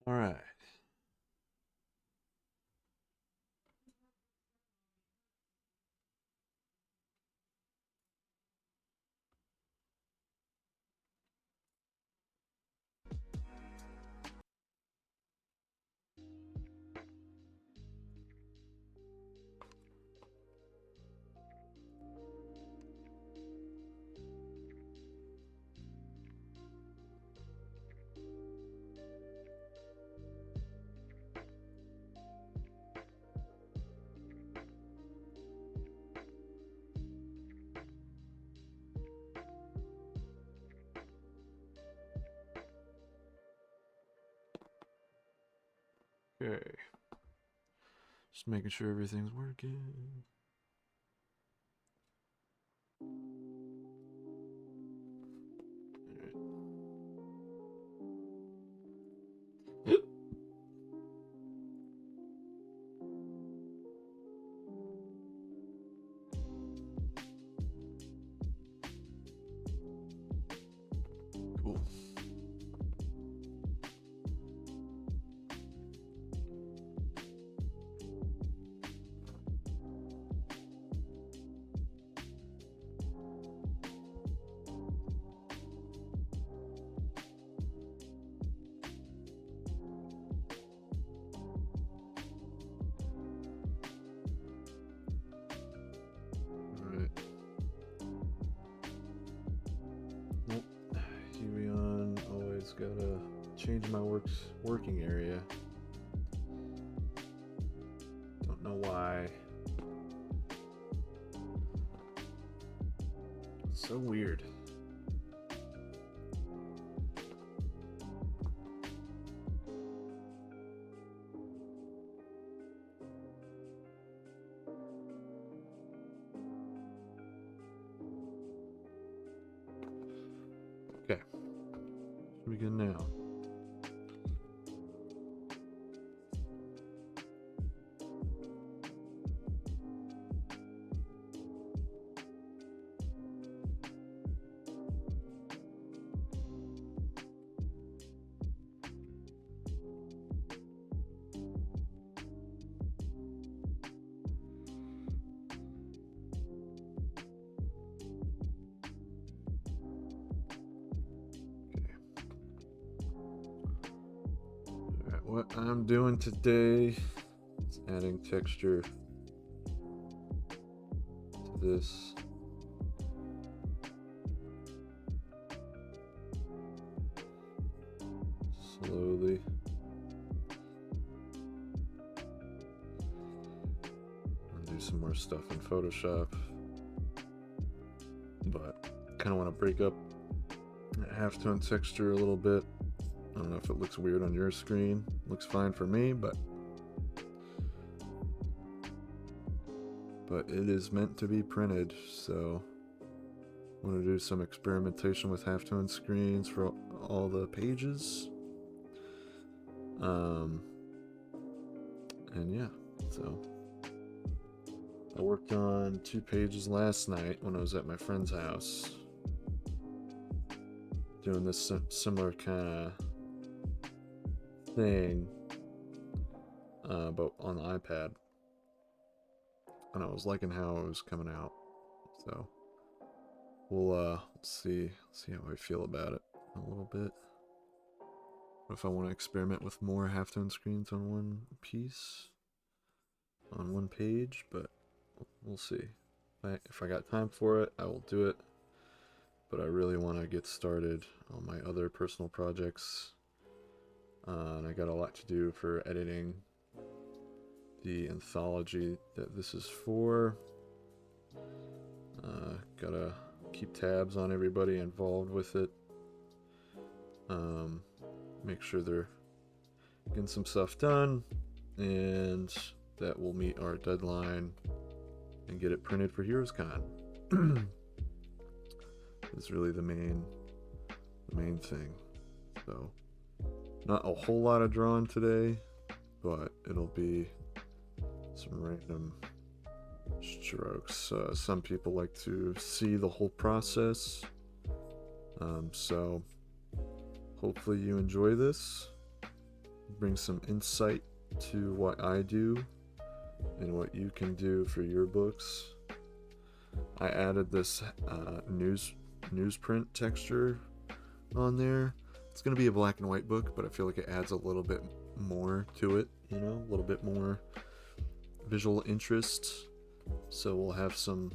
All right. Okay. Just making sure everything's working. All right. Cool. All right. Nope. Here we on. Always gotta change my working area. Don't know why. It's so weird. Okay. We begin now. All right. What I'm doing today is adding texture to this. Slowly. I'll do some more stuff in Photoshop. But kind of want to break up that halftone texture a little bit. I don't know if it looks weird on your screen. Looks fine for me, but it is meant to be printed, so I want to do some experimentation with halftone screens for all the pages. And yeah, so I worked on 2 pages last night when I was at my friend's house, doing this similar kind of thing, but on the iPad, and I was liking how it was coming out. So we'll see how I feel about it a little bit. If I want to experiment with more halftone screens on one piece, on one page, but we'll see. If I got time for it, I will do it. But I really want to get started on my other personal projects. And I got a lot to do for editing the anthology that this is for. Gotta keep tabs on everybody involved with it. Make sure they're getting some stuff done, and that will meet our deadline and get it printed for HeroesCon. Is really the main thing. So not a whole lot of drawing today, but it'll be some random strokes. Some people like to see the whole process, so hopefully you enjoy this. bring some insight to what I do and what you can do for your books. I added this newsprint texture on there. It's going to be a black and white book, but I feel like it adds a little bit more to it, you know, a little bit more visual interest. So we'll have some,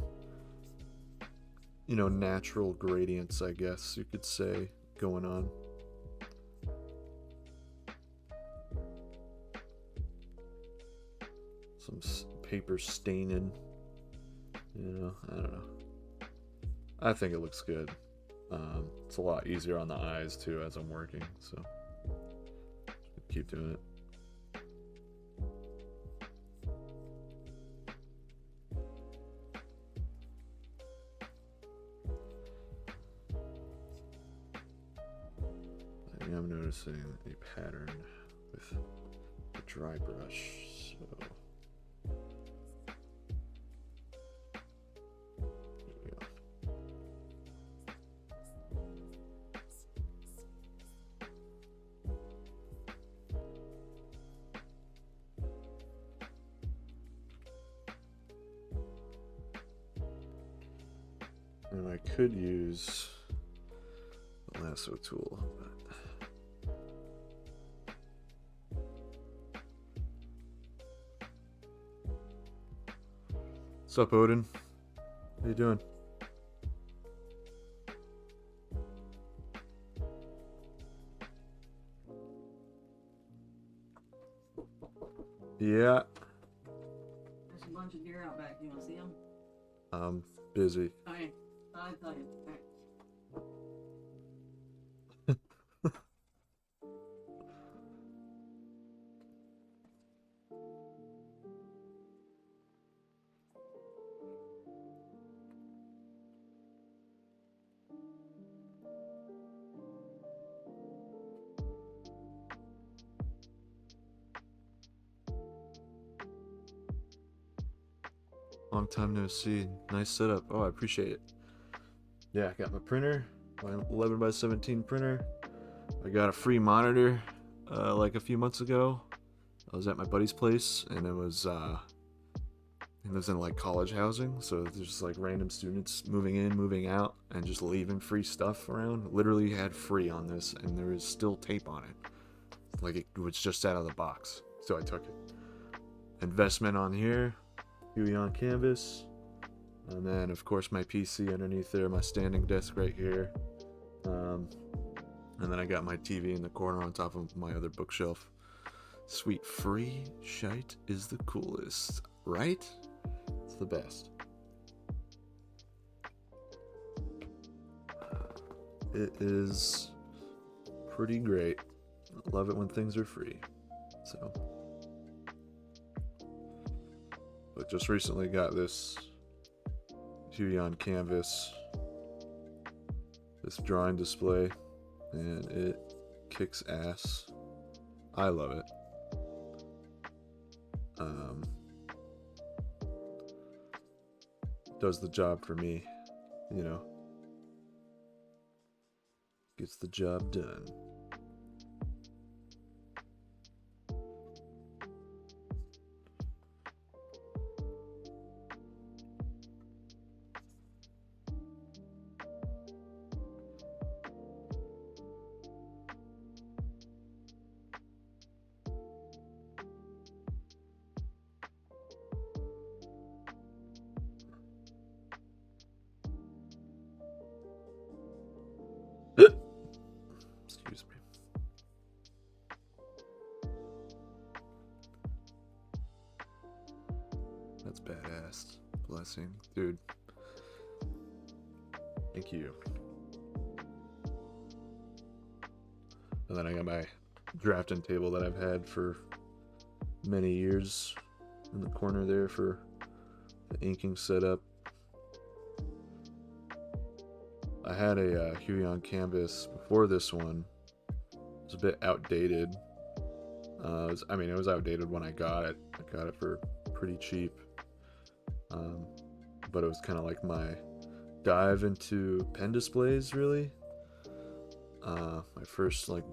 you know, natural gradients, I guess you could say, going on. Some paper staining, you know, I don't know. I think it looks good. It's a lot easier on the eyes too as I'm working, so keep doing it. I am noticing a pattern with the dry brush, so and I could use the lasso tool, but what's up, Odin? How you doing? Yeah. There's a bunch of deer out back. You want to see them? I'm busy. Okay. I'll tell you. Okay. Long time no see. Nice setup. Oh, I appreciate it. Yeah, I got my printer, my 11x17 printer. I got a free monitor like a few months ago. I was at my buddy's place, and it was he lives in like college housing, so there's just like random students moving in, moving out, and just leaving free stuff around. Literally had free on this, and there is still tape on it. Like it was just out of the box, so I took it. Investment on here. Huey on canvas, and then of course my PC underneath there, my standing desk right here, and then I got my TV in the corner on top of my other bookshelf. Sweet free shite is the coolest, right? It's the best. It is pretty great. Love it when things are free. So. But just recently got this Huey on canvas, this drawing display, and it kicks ass. I love it. Does the job for me, you know. Gets the job done. Excuse me. That's badass. Blessing. Dude. Thank you. And then I got my drafting table that I've had for many years in the corner there for the inking setup. I had a Huey on canvas before this one. It was a bit outdated. It was outdated when I got it. I got it for pretty cheap. But it was kind of like my dive into pen displays, really. My first like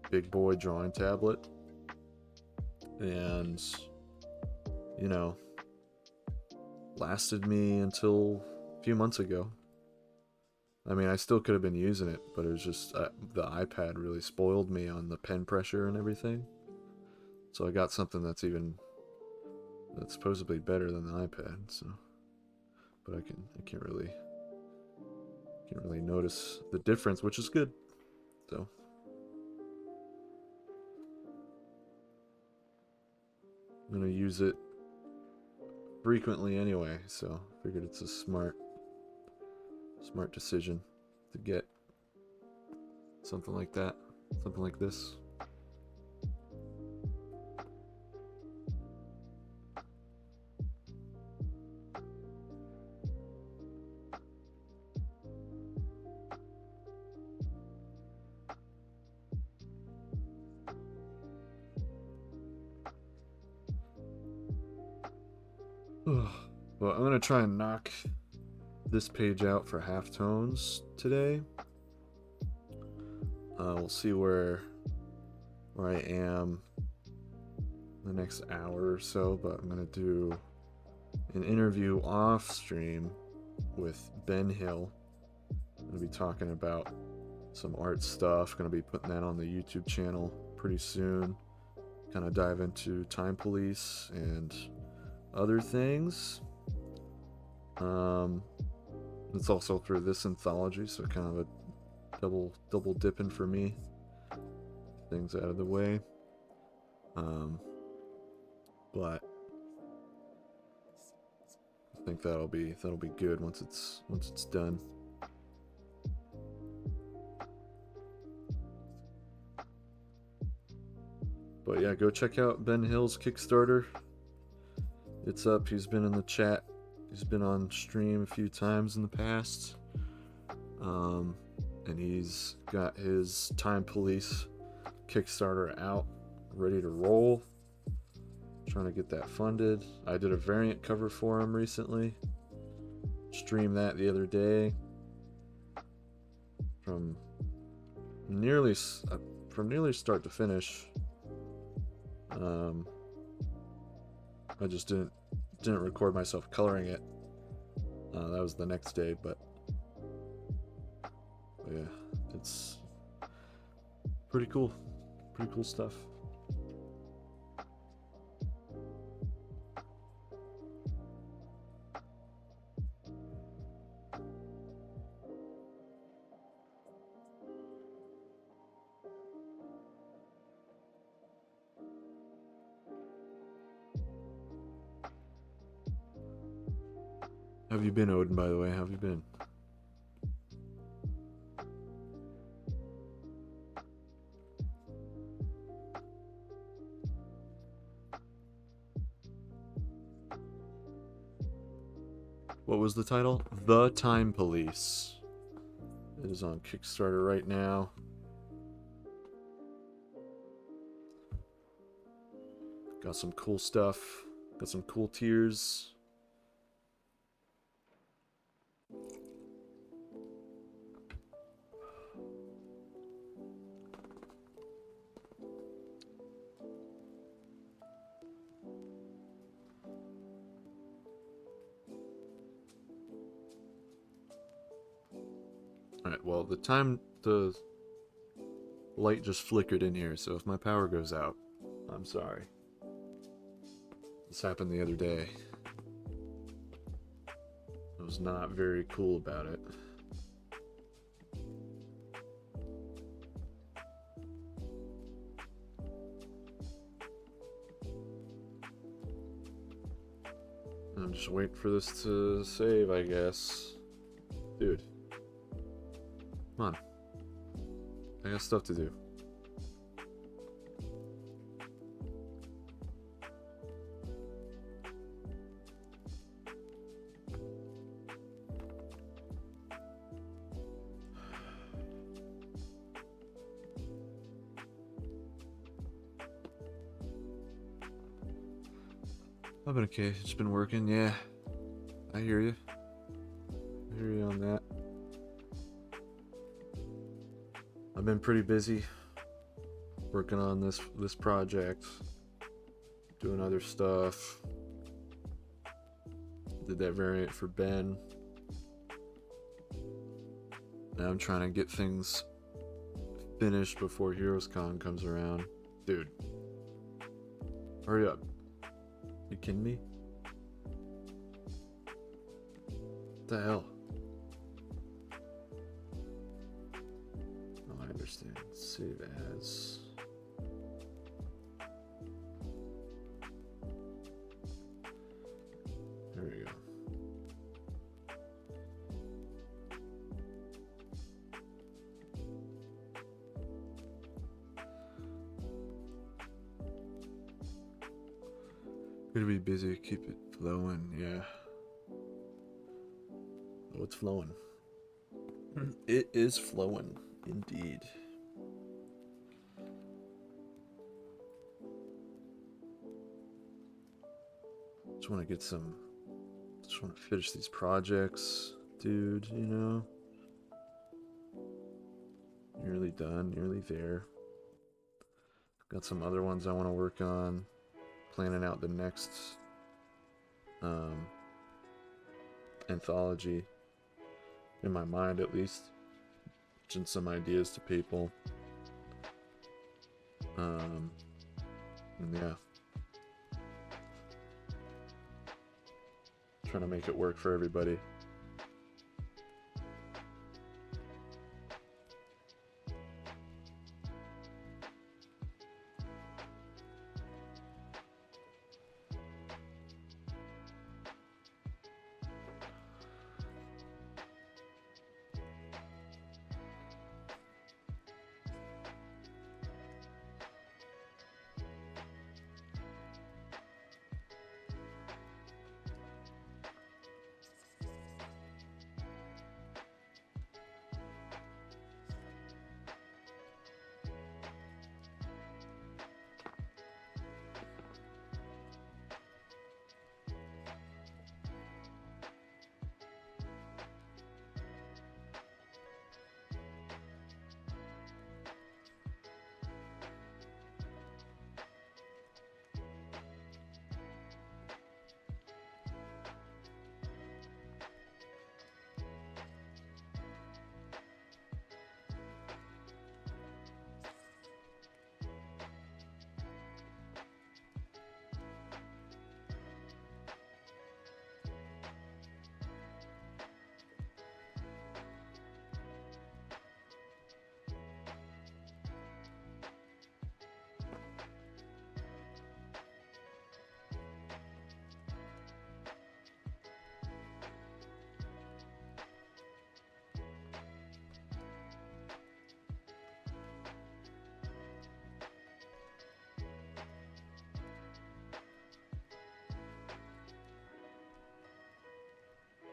big boy drawing tablet. and, you know, lasted me until a few months ago. I mean, I still could have been using it, but it was just the iPad really spoiled me on the pen pressure and everything. So I got something that's supposedly better than the iPad. So, but I can't really notice the difference, which is good. So I'm gonna use it frequently anyway. So I figured it's a smart decision to get something like that, something like this. Well, I'm gonna try and knock this page out for halftones today. We'll see where I am the next hour or so, but I'm gonna do an interview off stream with Ben Hill. I'm gonna be talking about some art stuff. Gonna be putting that on the YouTube channel pretty soon. Kind of dive into Time Police and other things. It's also through this anthology, so kind of a double dipping for me. Things out of the way. But I think that'll be good once it's done. But yeah, go check out Ben Hill's Kickstarter. It's up. He's been in the chat. He's been on stream a few times in the past. And he's got his Time Police Kickstarter out, ready to roll. Trying to get that funded. I did a variant cover for him recently. Streamed that the other day. From nearly start to finish. I just didn't record myself coloring it. That was the next day, but yeah, it's pretty cool. Pretty cool stuff. How have you been, Odin, by the way? How have you been? What was the title? The Time Police. It is on Kickstarter right now. Got some cool stuff. Got some cool tiers. Alright, well, the light just flickered in here, so if my power goes out, I'm sorry. This happened the other day. I was not very cool about it. I'm just waiting for this to save, I guess. Dude. Come on. I got stuff to do. I've been okay. It's been working. Yeah. I hear you. I hear you on that. I've been pretty busy working on this project. doing other stuff. Did that variant for Ben. Now I'm trying to get things finished before HeroesCon comes around. Dude, hurry up. You kidding me? What the hell? Oh, I understand. Save as. There we go. Gonna be busy, keep it flowing, yeah. Oh, it's flowing. It is flowing, indeed. Just want to get some. Just want to finish these projects, dude, you know? Nearly done, nearly there. Got some other ones I want to work on. Planning out the next anthology. In my mind, at least. Pitching some ideas to people. And yeah. Trying to make it work for everybody.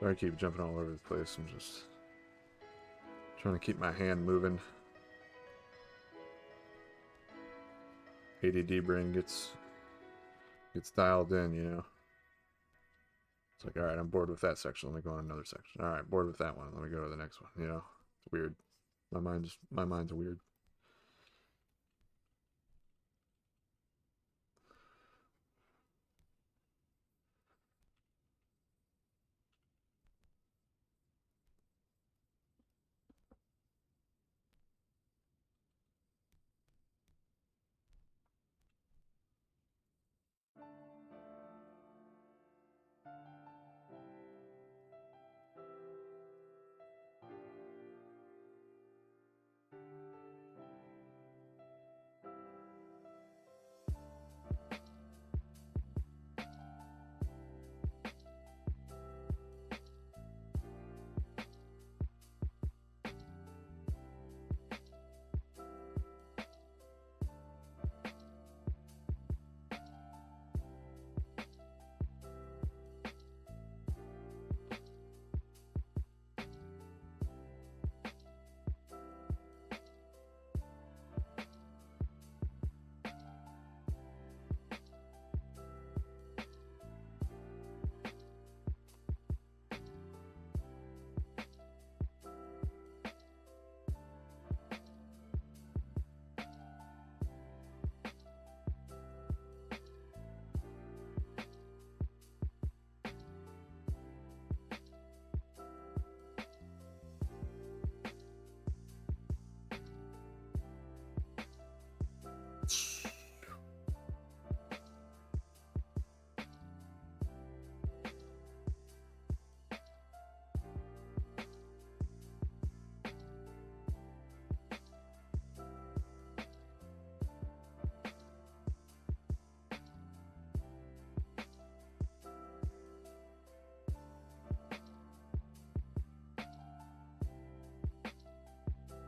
I keep jumping all over the place. I'm just trying to keep my hand moving. ADD brain gets dialed in, you know. It's like, all right, I'm bored with that section. Let me go on another section. All right, bored with that one. Let me go to the next one. You know, it's weird. My mind's weird.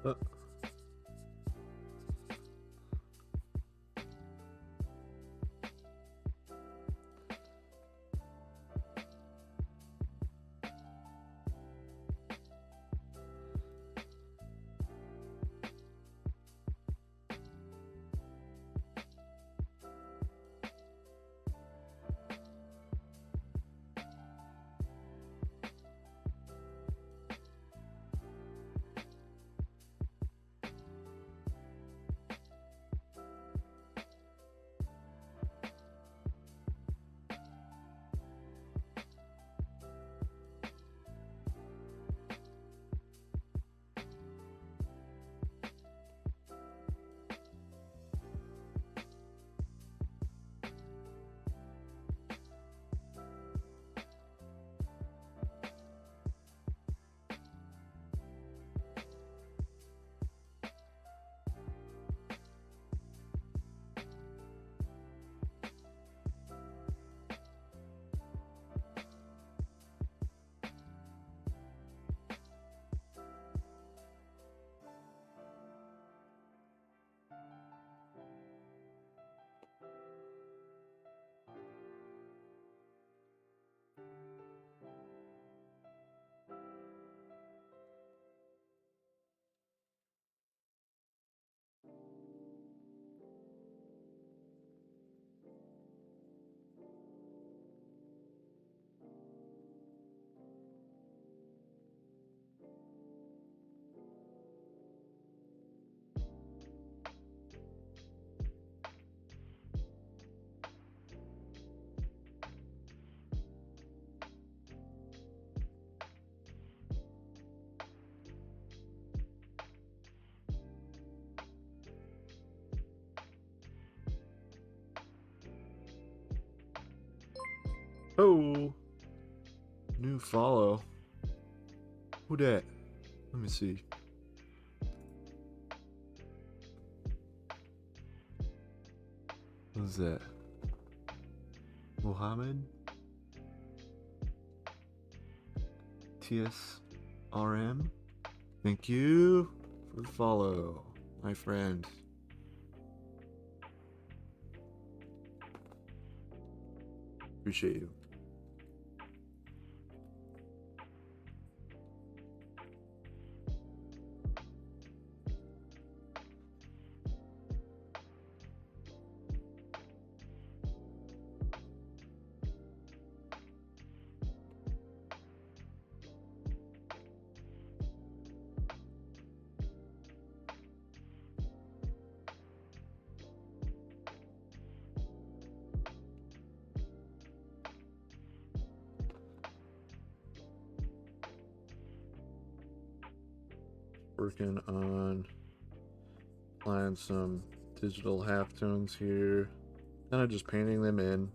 Uh, oh, new follow. Who that? Let me see. Who's that? Mohammed? TSRM? Thank you for the follow, my friend. Appreciate you. Working on applying some digital halftones here. Kind of just painting them in.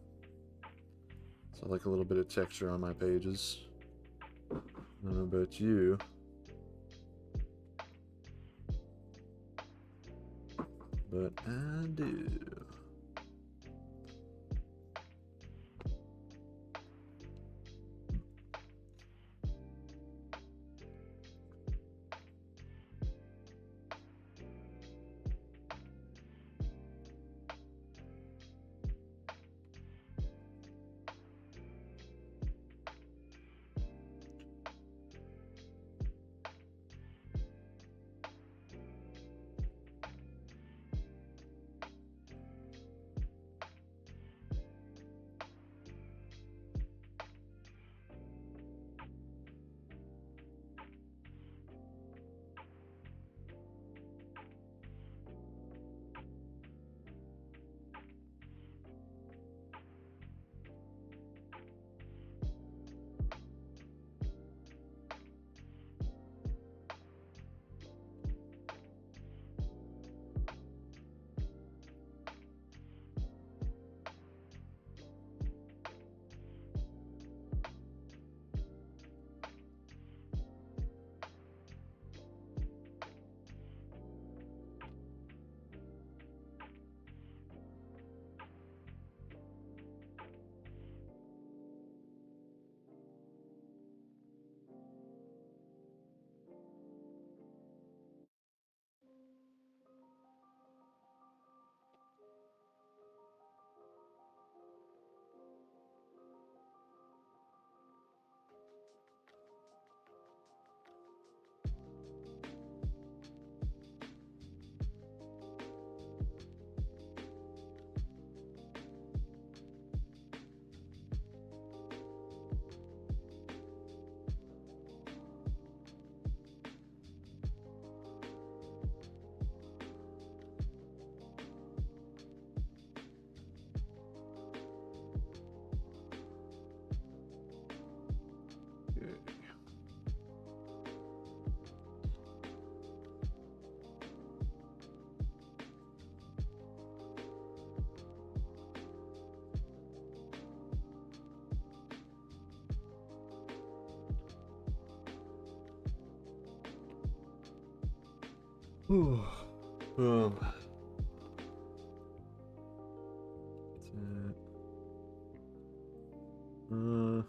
So I like a little bit of texture on my pages. I don't know about you. But I do. Whew. Um, uh,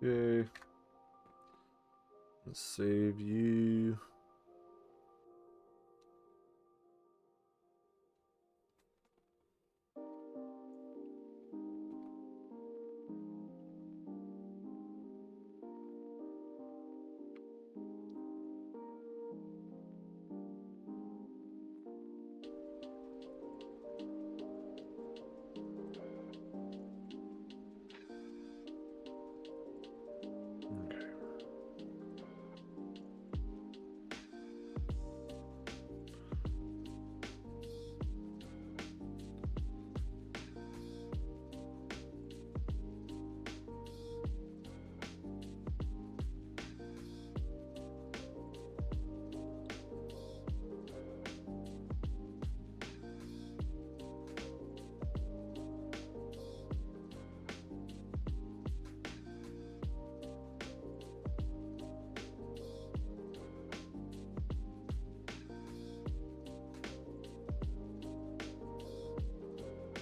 okay. Let's save you. Okay.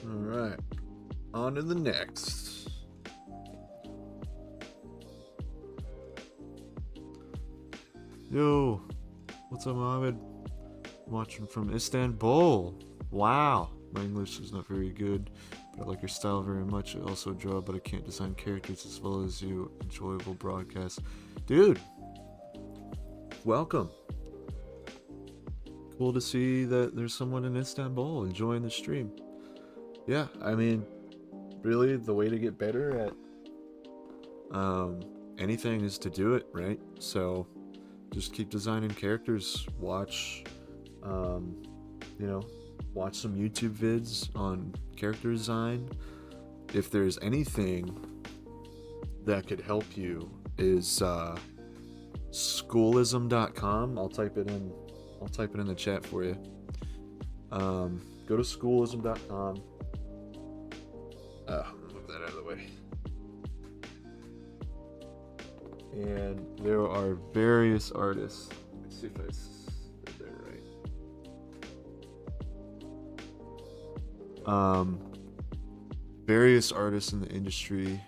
All right. On to the next. Yo, what's up, Mohammed? Watching from Istanbul. Wow, my English is not very good, but I like your style very much. I also draw, but I can't design characters as well as you. Enjoyable broadcast. Dude, welcome. Cool to see that there's someone in Istanbul enjoying the stream. Yeah, I mean, really, the way to get better at anything is to do it, right? So just keep designing characters. Watch, um, you know, watch some YouTube vids on character design. If there's anything that could help you, is schoolism.com. I'll type it in the chat for you. Go to schoolism.com. Move that out of the way. And there are various artists. Let's see if I said that right. Various artists in the industry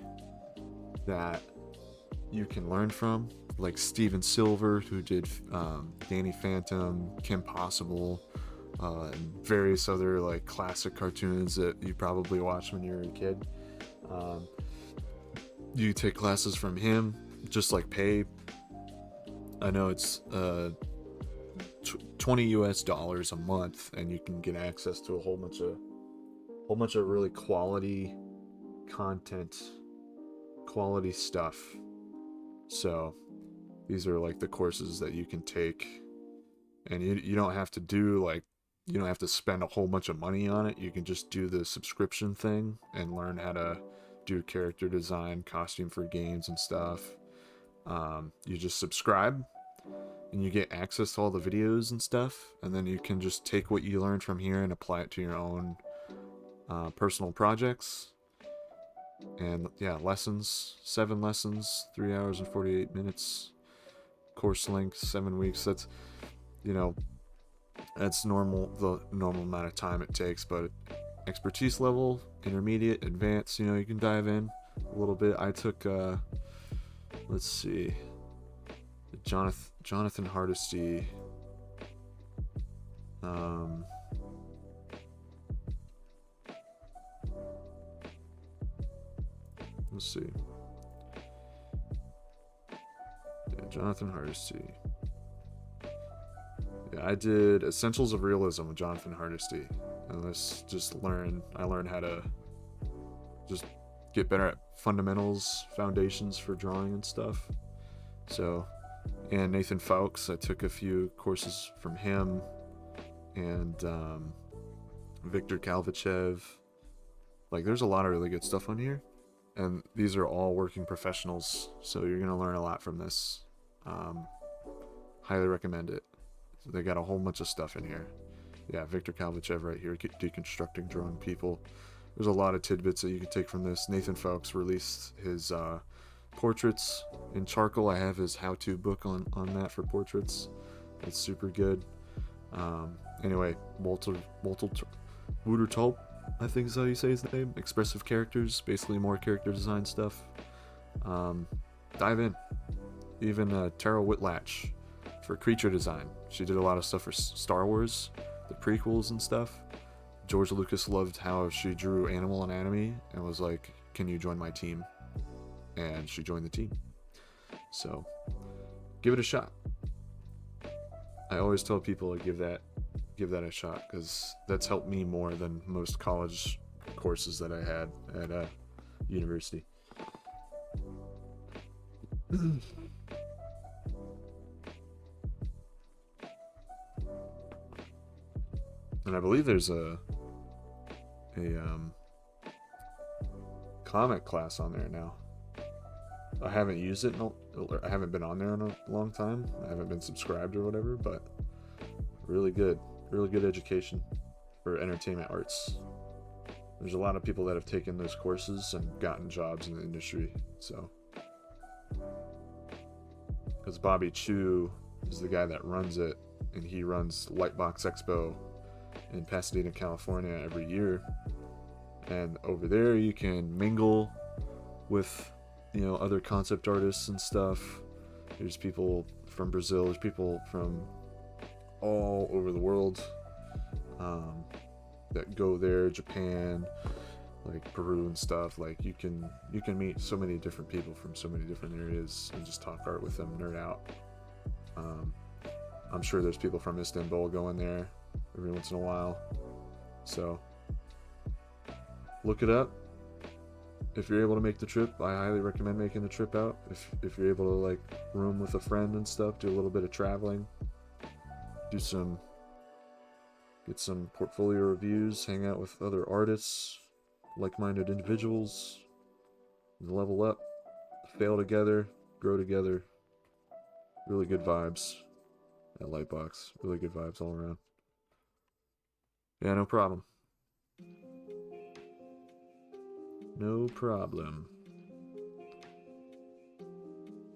that you can learn from, like Steven Silver, who did Danny Phantom, Kim Possible, and various other like classic cartoons that you probably watched when you were a kid. you take classes from him, just like pay. I know it's 20 US dollars a month, and you can get access to a whole bunch of really quality content, quality stuff. So these are like the courses that you can take, and you don't have to do like, you don't have to spend a whole bunch of money on it. You can just do the subscription thing and learn how to do character design, costume for games and stuff. You just subscribe and you get access to all the videos and stuff, and then you can just take what you learned from here and apply it to your own personal projects. And yeah, lessons, 7 lessons, 3 hours and 48 minutes. Course length, 7 weeks. That's, you know, that's normal, the normal amount of time it takes. But expertise level, intermediate, advanced, you know, you can dive in a little bit. I took, let's see, Jonathan Hardesty. Let's see. Yeah, Jonathan Hardesty. Yeah, I did Essentials of Realism with Jonathan Hardesty, and I learned how to just get better at fundamentals, foundations for drawing and stuff. So, and Nathan Fowkes, I took a few courses from him, and Viktor Kalvachev. Like, there's a lot of really good stuff on here, and these are all working professionals, so you're gonna learn a lot from this. Highly recommend it. They got a whole bunch of stuff in here. Yeah, Viktor Kalvachev right here, deconstructing drawing people. There's a lot of tidbits that you can take from this. Nathan Fowkes released his portraits in charcoal. I have his how-to book on that for portraits. It's super good. Anyway, Walter Wudertolp, I think is how you say his name. Expressive characters, basically more character design stuff. Dive in. Even Tara Whitlatch for creature design. She did a lot of stuff for Star Wars, the prequels and stuff. George Lucas loved how she drew animal anatomy and was like, "Can you join my team?" And she joined the team. So, give it a shot. I always tell people to give that a shot, because that's helped me more than most college courses that I had at university. And I believe there's a comic class on there now. I haven't used it. I haven't been on there in a long time. I haven't been subscribed or whatever, but really good education for entertainment arts. There's a lot of people that have taken those courses and gotten jobs in the industry. So, because Bobby Chu is the guy that runs it, and he runs Lightbox Expo in Pasadena, California every year. And over there you can mingle with, you know, other concept artists and stuff. There's people from Brazil, there's people from all over the world that go there, Japan, like Peru and stuff. Like, you can meet so many different people from so many different areas and just talk art with them, nerd out. I'm sure there's people from Istanbul going there every once in a while. So look it up. If you're able to make the trip, I highly recommend making the trip out. If you're able to, like, room with a friend and stuff, do a little bit of traveling, get some portfolio reviews, hang out with other artists, like-minded individuals, level up, fail together, grow together. Really good vibes at Lightbox. Really good vibes all around. Yeah, no problem. No problem.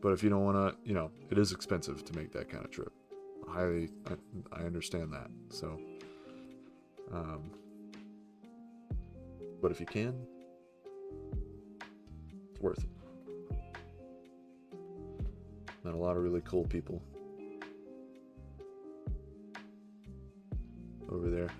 But if you don't want to, you know, it is expensive to make that kind of trip. I understand that. So, but if you can, it's worth it. Met a lot of really cool people over there.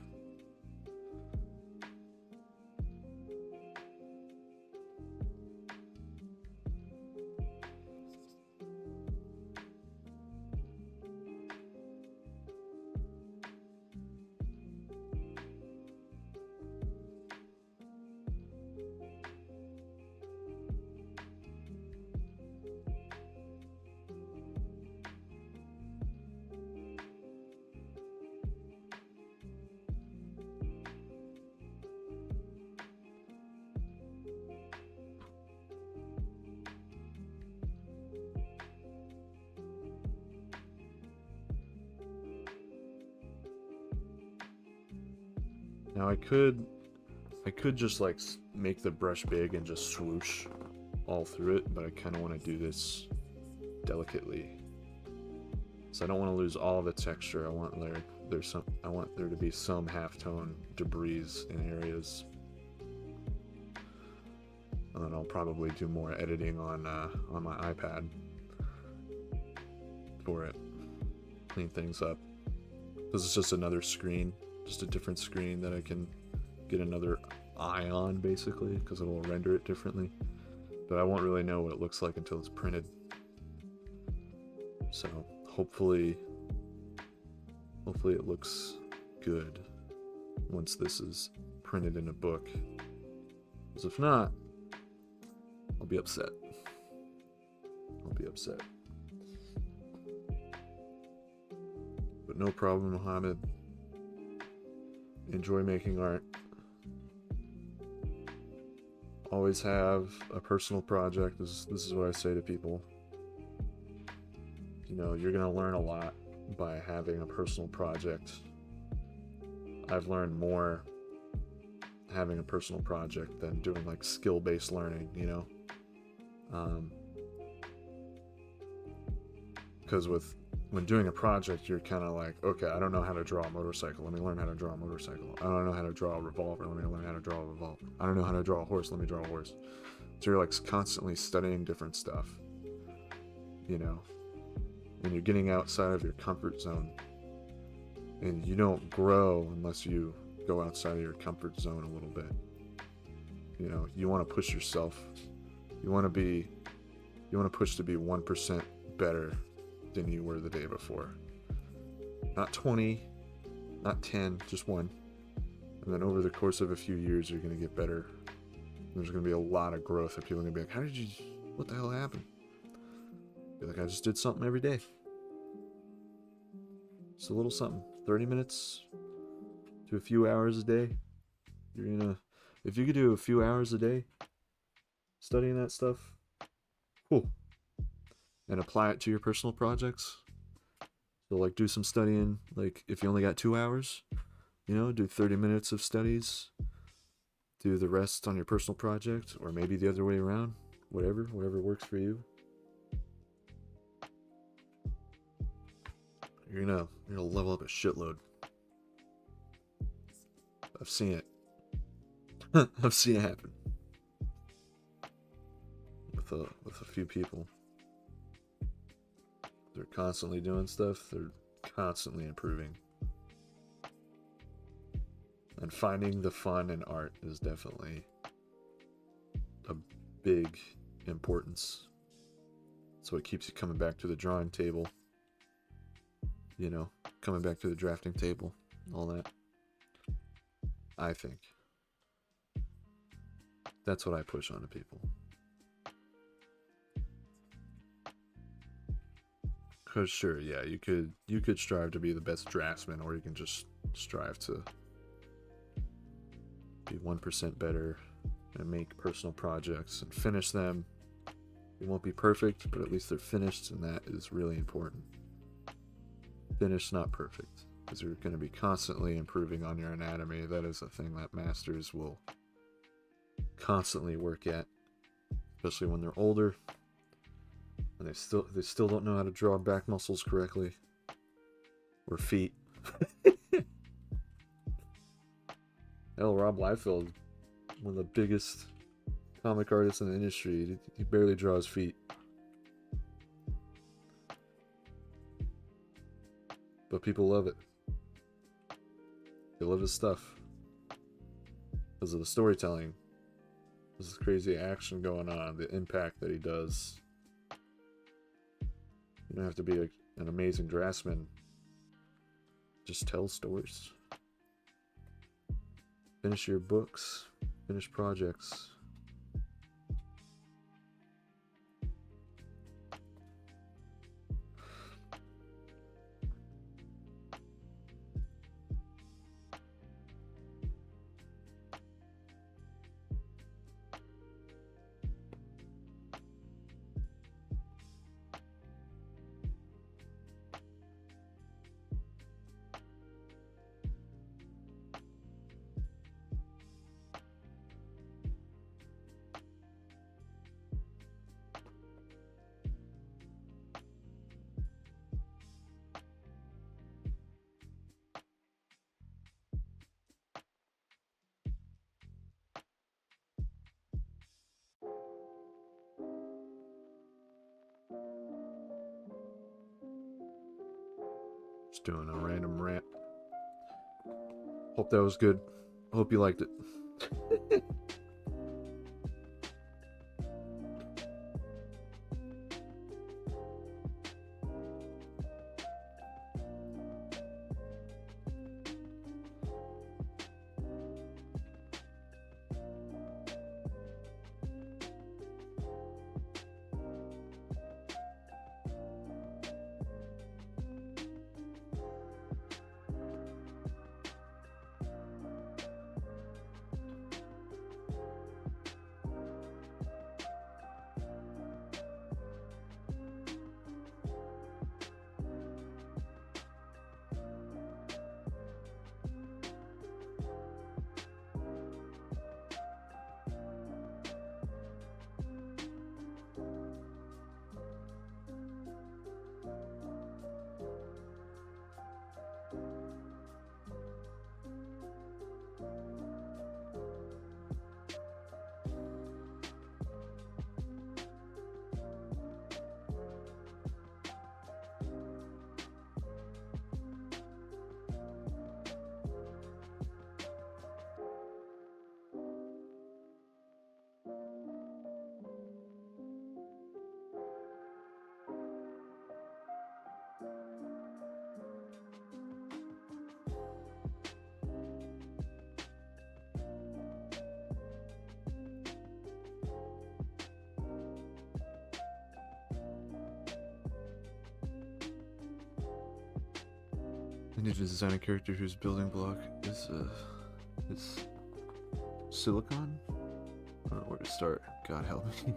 Now I could just like make the brush big and just swoosh all through it, but I kind of want to do this delicately. So I don't want to lose all the texture. I want there to be some halftone debris in areas. And then I'll probably do more editing on my iPad for it. Clean things up. This is just another screen, just a different screen that I can get another eye on, basically, because it'll render it differently. But I won't really know what it looks like until it's printed. So hopefully it looks good once this is printed in a book. Because if not, I'll be upset. But no problem, Mohammed. Enjoy making art. Always have a personal project. This is what I say to people. You know, you're gonna learn a lot by having a personal project. I've learned more having a personal project than doing like skill-based learning, you know? Because when doing a project, you're kind of like, okay, I don't know how to draw a motorcycle. Let me learn how to draw a motorcycle. I don't know how to draw a revolver. Let me learn how to draw a revolver. I don't know how to draw a horse. Let me draw a horse. So you're like constantly studying different stuff, you know? And you're getting outside of your comfort zone. And you don't grow unless you go outside of your comfort zone a little bit. You know, you want to push yourself. You want to push to be 1% better than you were the day before. Not 20, not 10, just 1. And then over the course of a few years, you're going to get better. There's going to be a lot of growth, and people are going to be like, what the hell happened? Be like, I just did something every day. Just a little something. 30 minutes to a few hours a day. If you could do a few hours a day studying that stuff, cool. And apply it to your personal projects. So like do some studying, like if you only got 2 hours, you know, do 30 minutes of studies, do the rest on your personal project, or maybe the other way around, whatever works for you. You're gonna level up a shitload. I've seen it. I've seen it happen with a few people. They're constantly doing stuff. They're constantly improving. And finding the fun in art is definitely a big importance. So it keeps you coming back to the drawing table. You know, coming back to the drafting table, all that. I think. That's what I push on to people. Because sure, yeah, you could strive to be the best draftsman, or you can just strive to be 1% better and make personal projects and finish them. They won't be perfect, but at least they're finished, and that is really important. Finished, not perfect, because you're going to be constantly improving on your anatomy. That is a thing that masters will constantly work at, especially when they're older. And they still don't know how to draw back muscles correctly. Or feet. Hell, Rob Liefeld, one of the biggest comic artists in the industry, he barely draws feet. But people love it. They love his stuff. Because of the storytelling. There's this crazy action going on, the impact that he does. You don't have to be an amazing draftsman. Just tell stories. Finish your books. Finish projects. Just doing a random rant. Hope that was good. Hope you liked it. I need to design a character whose building block is silicon? I don't know where to start. God help me.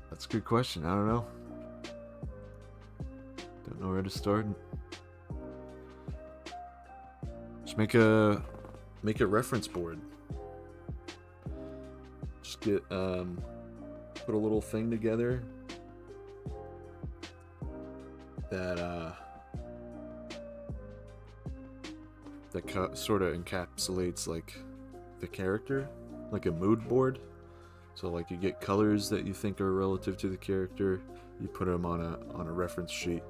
That's a good question. I don't know. Don't know where to start. Just make a reference board. Just get put a little thing together that sort of encapsulates like the character, like a mood board. So like you get colors that you think are relative to the character, you put them on a reference sheet.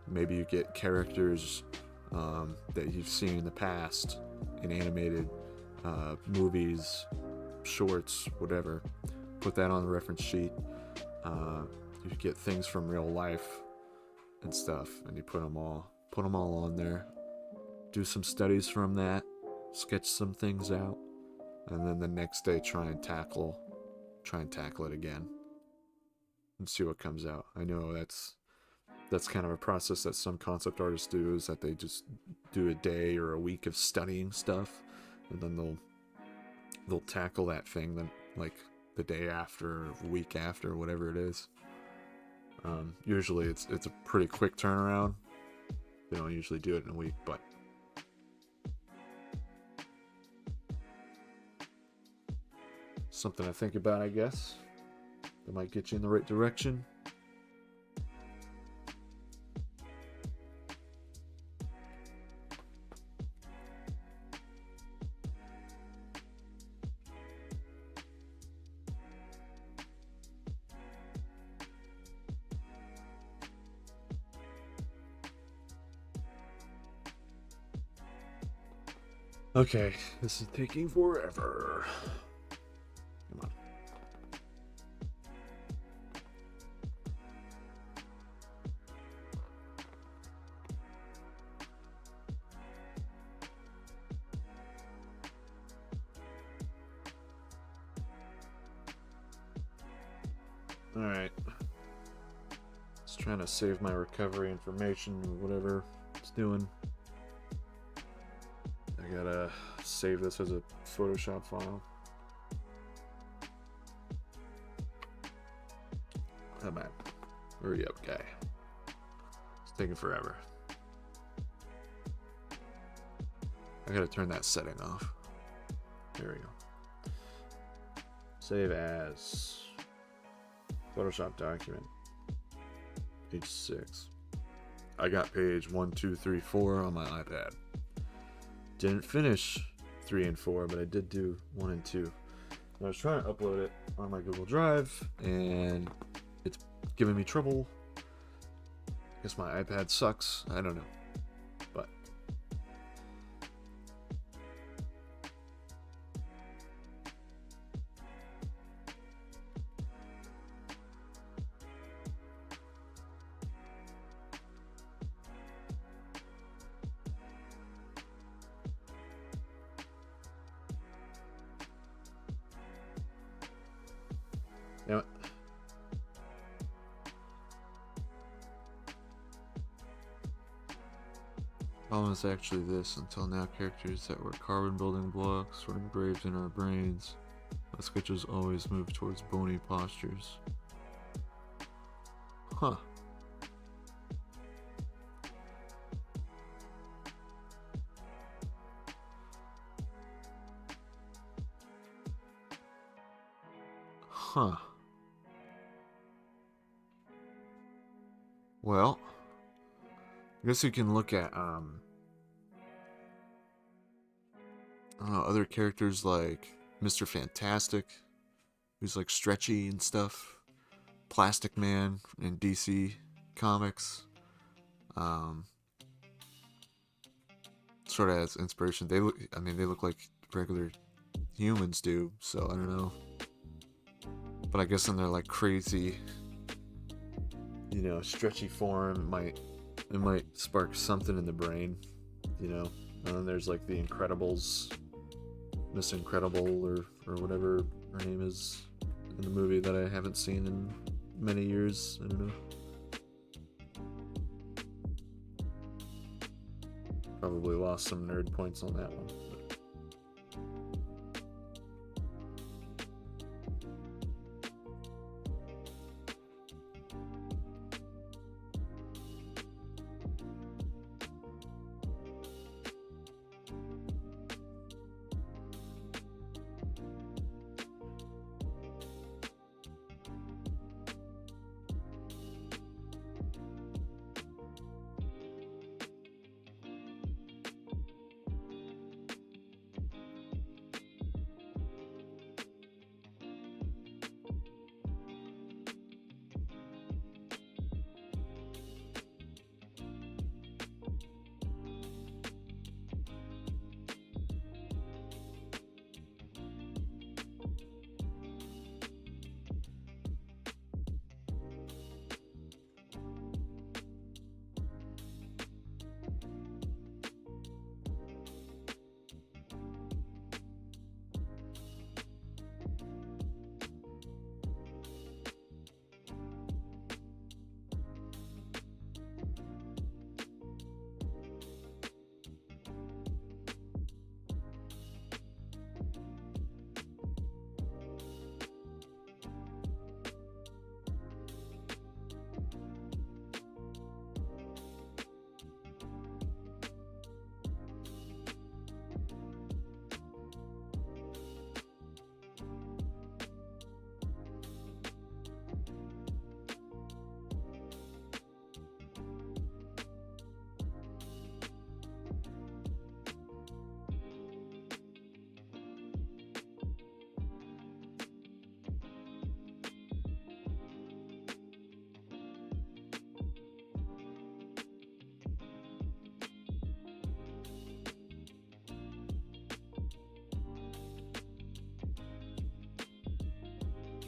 Maybe you get characters that you've seen in the past in animated movies, shorts, whatever. Put that on the reference sheet. You get things from real life and stuff, and you put them all on there. Do some studies from that, sketch some things out, and then the next day try and tackle it again and see what comes out. I know that's kind of a process that some concept artists do, is that they just do a day or a week of studying stuff, and then they'll tackle that thing then like the day after or the week after, whatever it is. Usually it's a pretty quick turnaround. They don't usually do it in a week, but something to think about, I guess. That might get you in the right direction. Okay, this is taking forever. Come on. Alright. Just trying to save my recovery information, whatever it's doing. I gotta save this as a Photoshop file. Come on. Hurry up, guy. It's taking forever. I gotta turn that setting off. There we go. Save as Photoshop document. Page 6. I got page 1, 2, 3, 4 on my iPad. Didn't finish 3 and 4, but I did do 1 and 2. I was trying to upload it on my Google Drive, and it's giving me trouble guess my iPad sucks. I don't know. But you know, problem is actually this. Until now, characters that were carbon building blocks were engraved in our brains. The sketches always move towards bony postures. Huh. Huh. Well, I guess you can look at other characters like Mr. Fantastic, who's like stretchy and stuff. Plastic Man in DC Comics. Sort of as inspiration. They look like regular humans do, so I don't know. But I guess in their like crazy, stretchy form, it might spark something in the brain, And then there's like the Incredibles, Miss Incredible or whatever her name is in the movie that I haven't seen in many years. I don't know. Probably lost some nerd points on that one.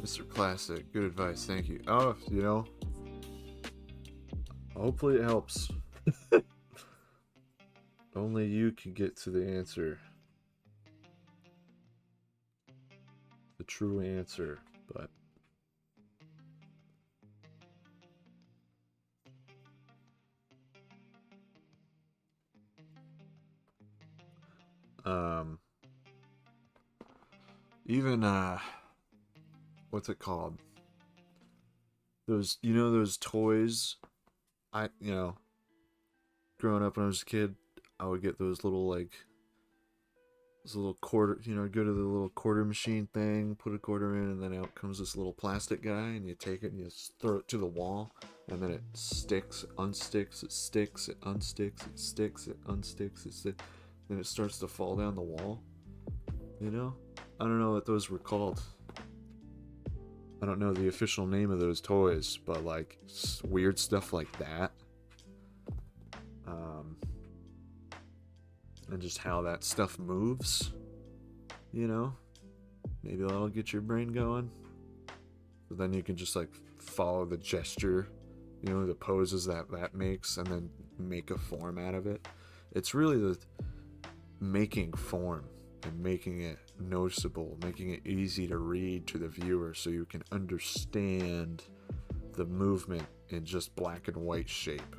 Mr. Classic, good advice, thank you. Oh, hopefully it helps. Only you can get to the answer. The true answer, but... Even, what's it called? Those toys? Growing up when I was a kid, I would get those little, this little quarter, go to the little quarter machine thing, put a quarter in, and then out comes this little plastic guy, and you take it and you throw it to the wall, and then it sticks, unsticks, it sticks, it unsticks, it sticks, it unsticks, it sticks, then it starts to fall down the wall. I don't know what those were called. I don't know the official name of those toys, but weird stuff like that. and just how that stuff moves, you know? Maybe that'll get your brain going. So then you can just like follow the gesture, you know, the poses that makes, and then make a form out of it. It's really the making form and making it noticeable, making it easy to read to the viewer so you can understand the movement in just black and white shape,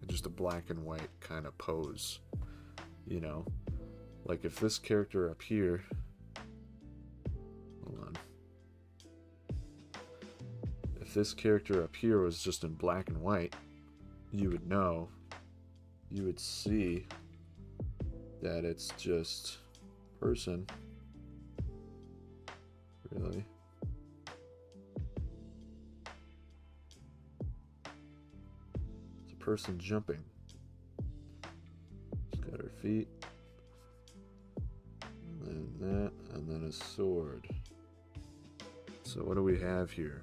in just a black and white kind of pose, you know? Like if this character up here, hold on, if this character up here was just in black and white, you would know, you would see that it's just person, really. It's a person jumping. She's got her feet, and that, and then a sword. So what do we have here?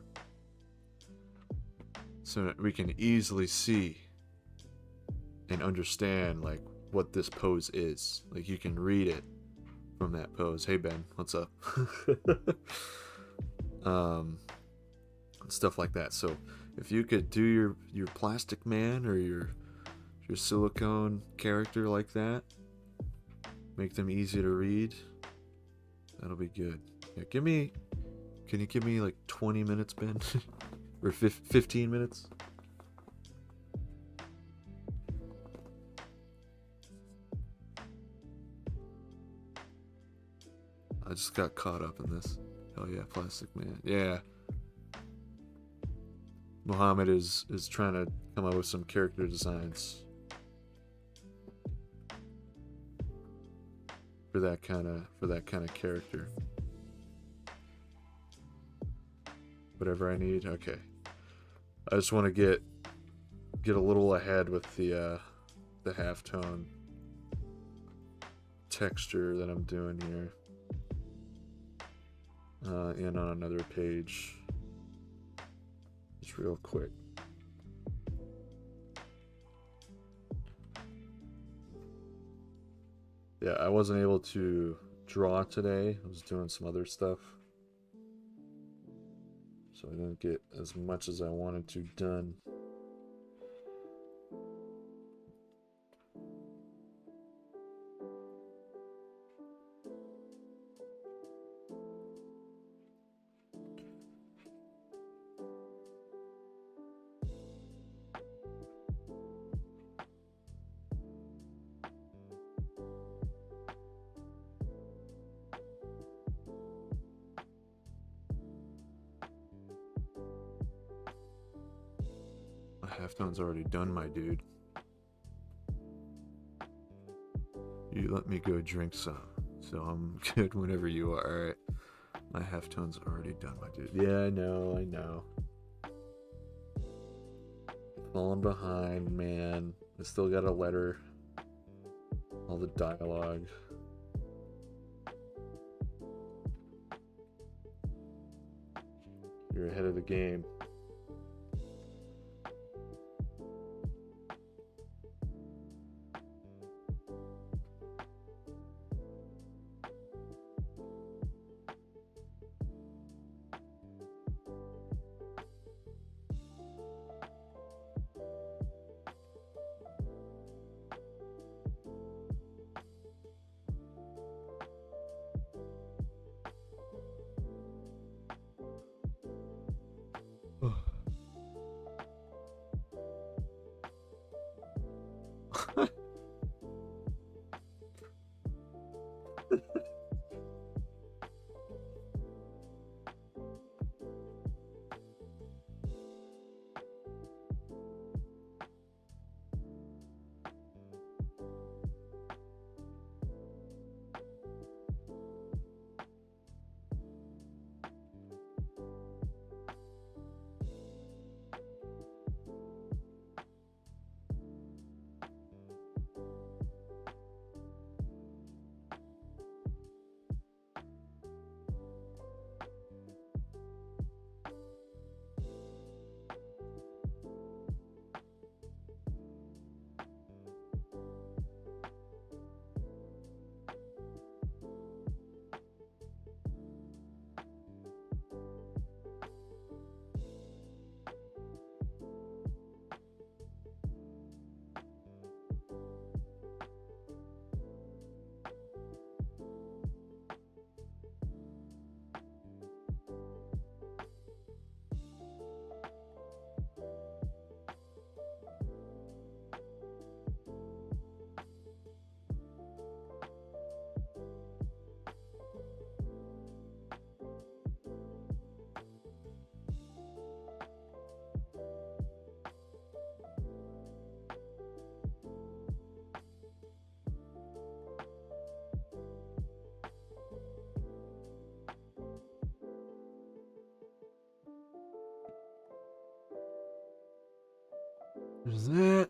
So we can easily see and understand like what this pose is. Like you can read it from that pose. Hey Ben, what's up? Stuff like that. So if you could do your plastic man or your silicone character like that, make them easy to read, that'll be good. Yeah, can you give me like 20 minutes, Ben? Or 15 minutes? I just got caught up in this. Hell yeah, plastic man. Yeah. Mohammed is trying to come up with some character designs for that kind of character. Whatever I need. Okay. I just want to get a little ahead with the halftone texture that I'm doing here. And on another page. Just real quick. Yeah, I wasn't able to draw today. I was doing some other stuff. So I didn't get as much as I wanted to done. My halftone's already done, my dude. You let me go drink some, so I'm good whenever you are. Alright. My halftone's already done, my dude. Yeah, I know. Falling behind, man. I still got a letter. All the dialogue. You're ahead of the game. There's that.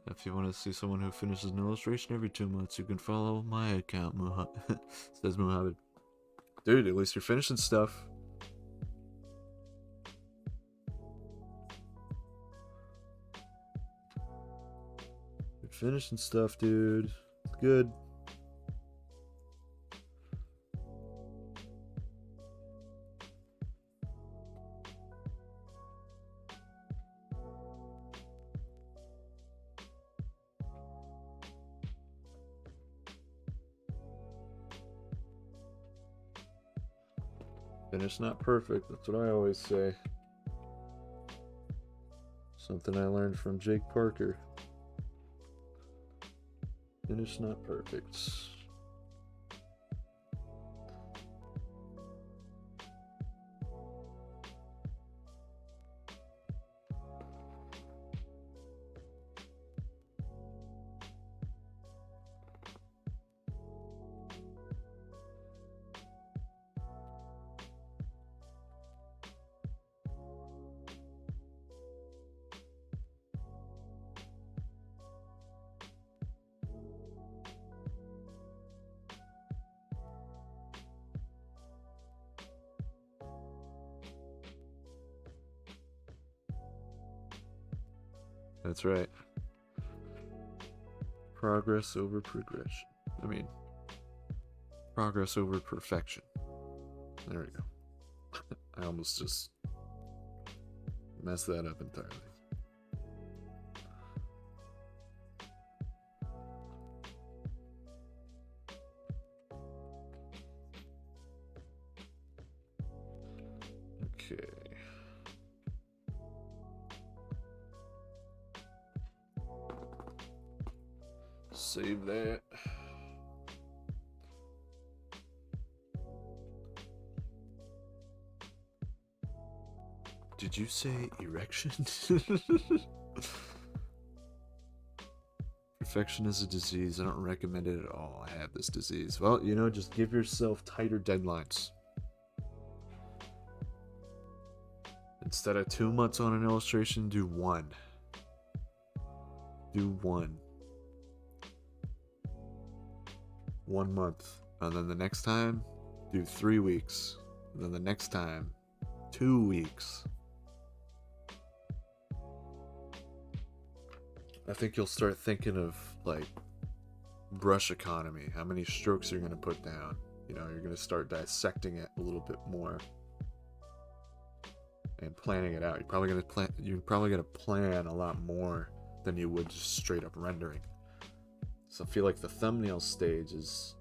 If you want to see someone who finishes an illustration every 2 months, you can follow my account, says Muhammad. Dude, at least you're finishing stuff. You're finishing stuff, dude. It's good. Finished not perfect, that's what I always say. Something I learned from Jake Parker. Finished not perfect. That's right. Progress over progression. I mean, progress over perfection. There we go. I almost just messed that up entirely. Okay. Save that. Did you say erection? Perfection is a disease. I don't recommend it at all. I have this disease. Well, you know, just give yourself tighter deadlines. Instead of 2 months on an illustration, do 1. Do 1. 1 month. And then the next time, do 3 weeks. And then the next time, 2 weeks. I think you'll start thinking of, like, brush economy. How many strokes you're going to put down. You know, you're going to start dissecting it a little bit more. And planning it out. You're probably gonna plan a lot more than you would just straight up rendering. So I feel like the thumbnail stage is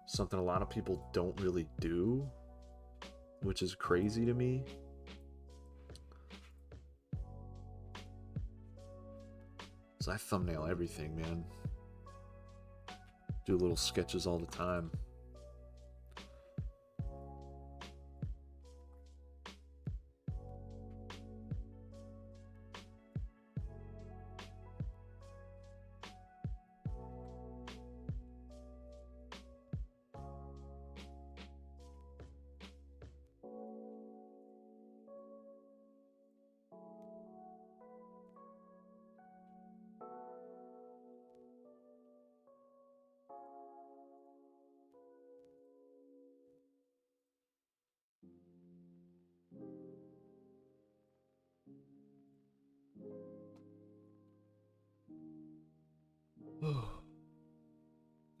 something a lot of people don't really do, which is crazy to me. So I thumbnail everything, man. Do little sketches all the time.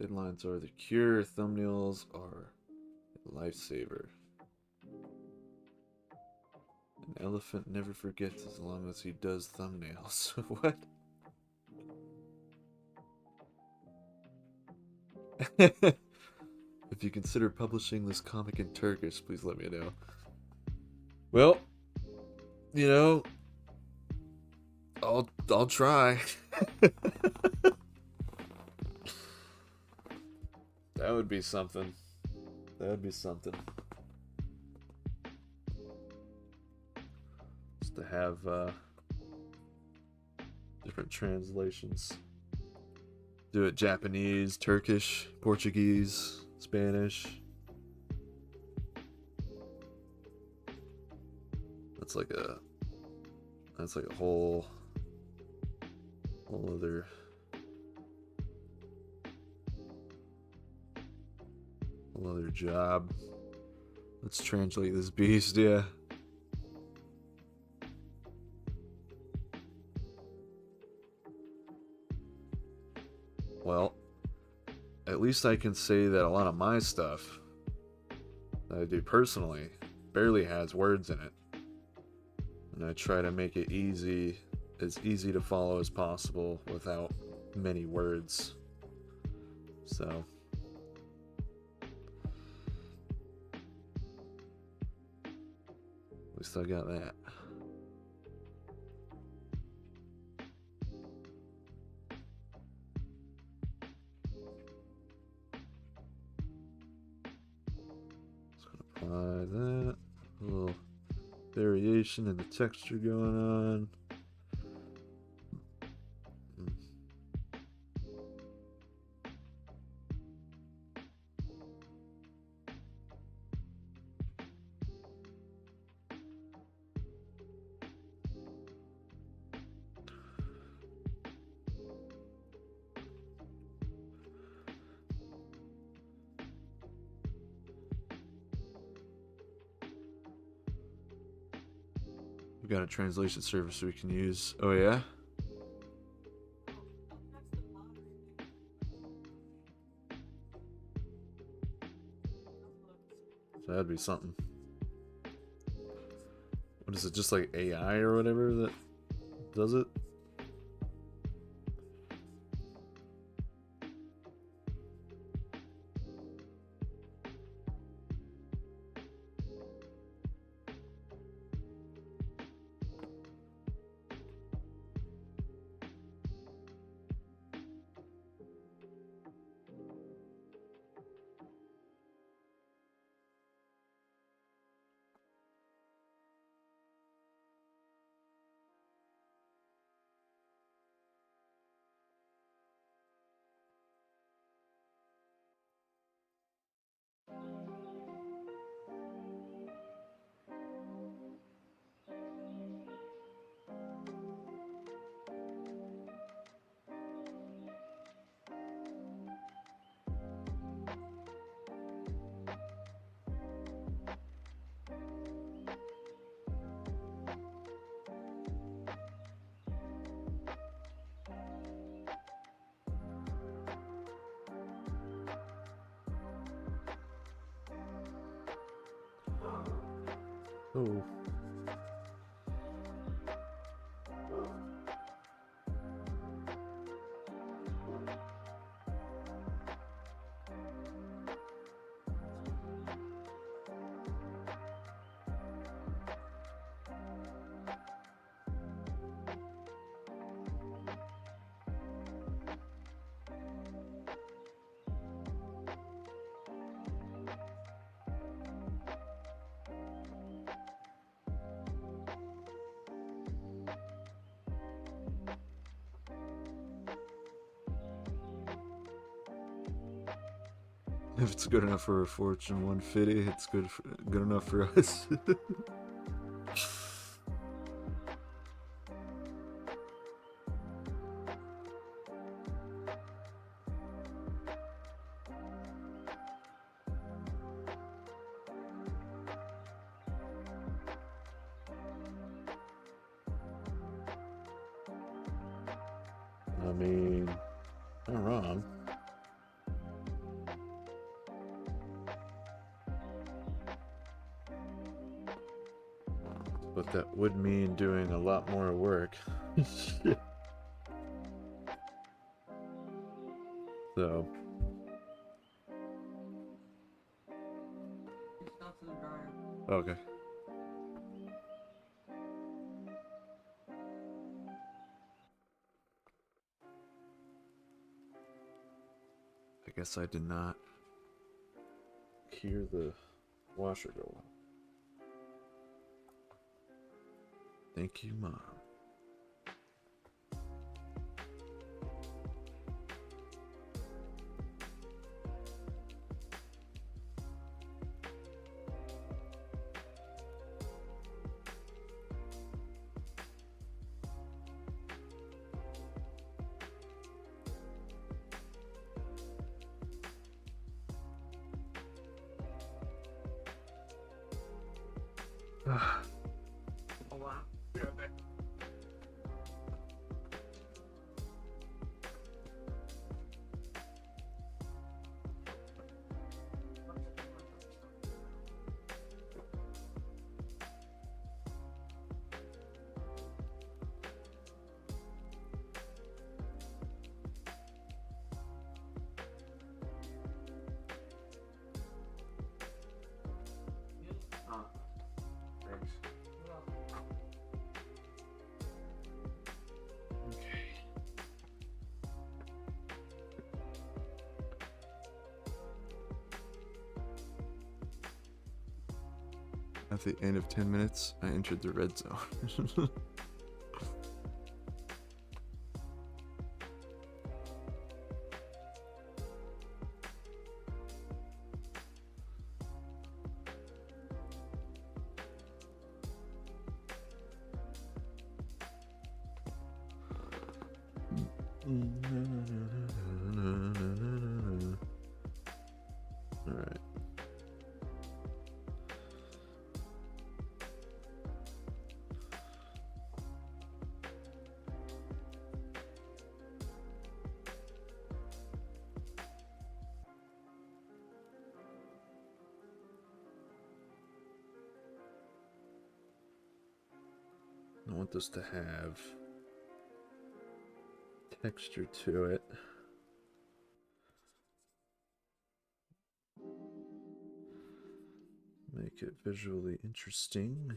Deadlines are the cure. Thumbnails are a lifesaver. An elephant never forgets as long as he does thumbnails. What? If you consider publishing this comic in Turkish, please let me know. Well, you know, I'll try. That would be something. That would be something. Just to have different translations. Do it Japanese, Turkish, Portuguese, Spanish. That's like a whole other job. Let's translate this beast, yeah. Well, at least I can say that a lot of my stuff that I do personally barely has words in it. And I try to make it as easy to follow as possible without many words. So at least I got that. Apply that. A little variation in the texture going on. We've got a translation service we can use. Oh yeah? So that'd be something. What is it, just like AI or whatever that does it? Oh. If it's good enough for a Fortune 150, it's good enough for us. I mean, not wrong. But that would mean doing a lot more work. Shit. So. Stuff's in the dryer. Okay. I guess I did not hear the washer go on. Thank you, Mom. Oh wow. Thanks. Okay. At the end of 10 minutes, I entered the red zone. Alright. I want this to have texture to it. Make it visually interesting.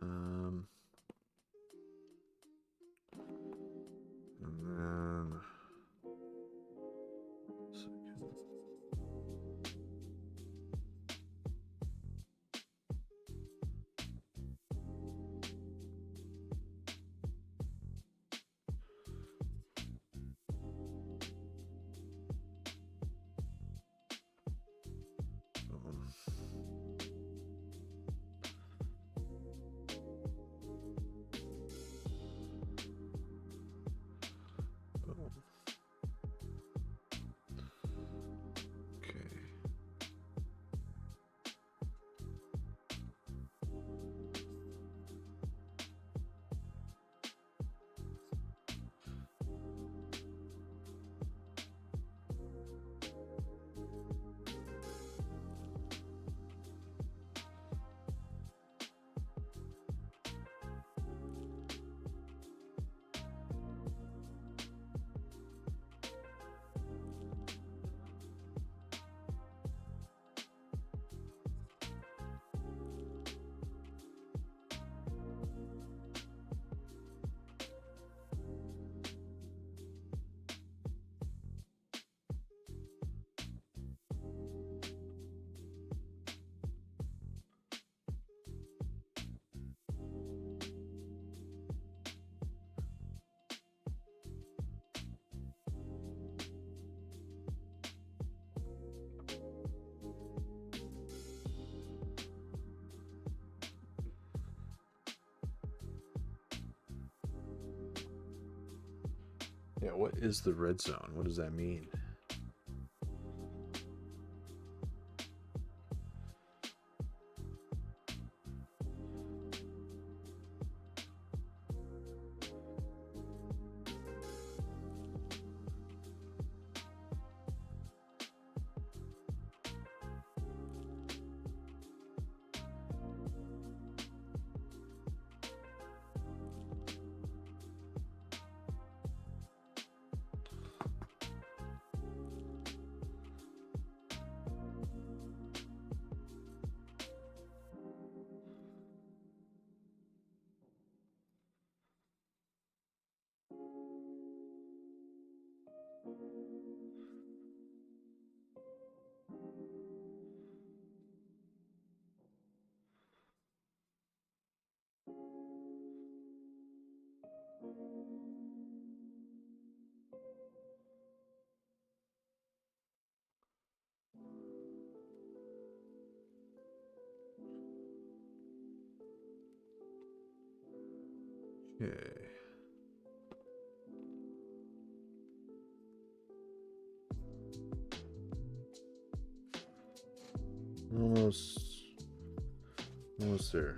And then second. Boom. Boom. Okay. Yeah, what is the red zone? What does that mean? Okay. almost there.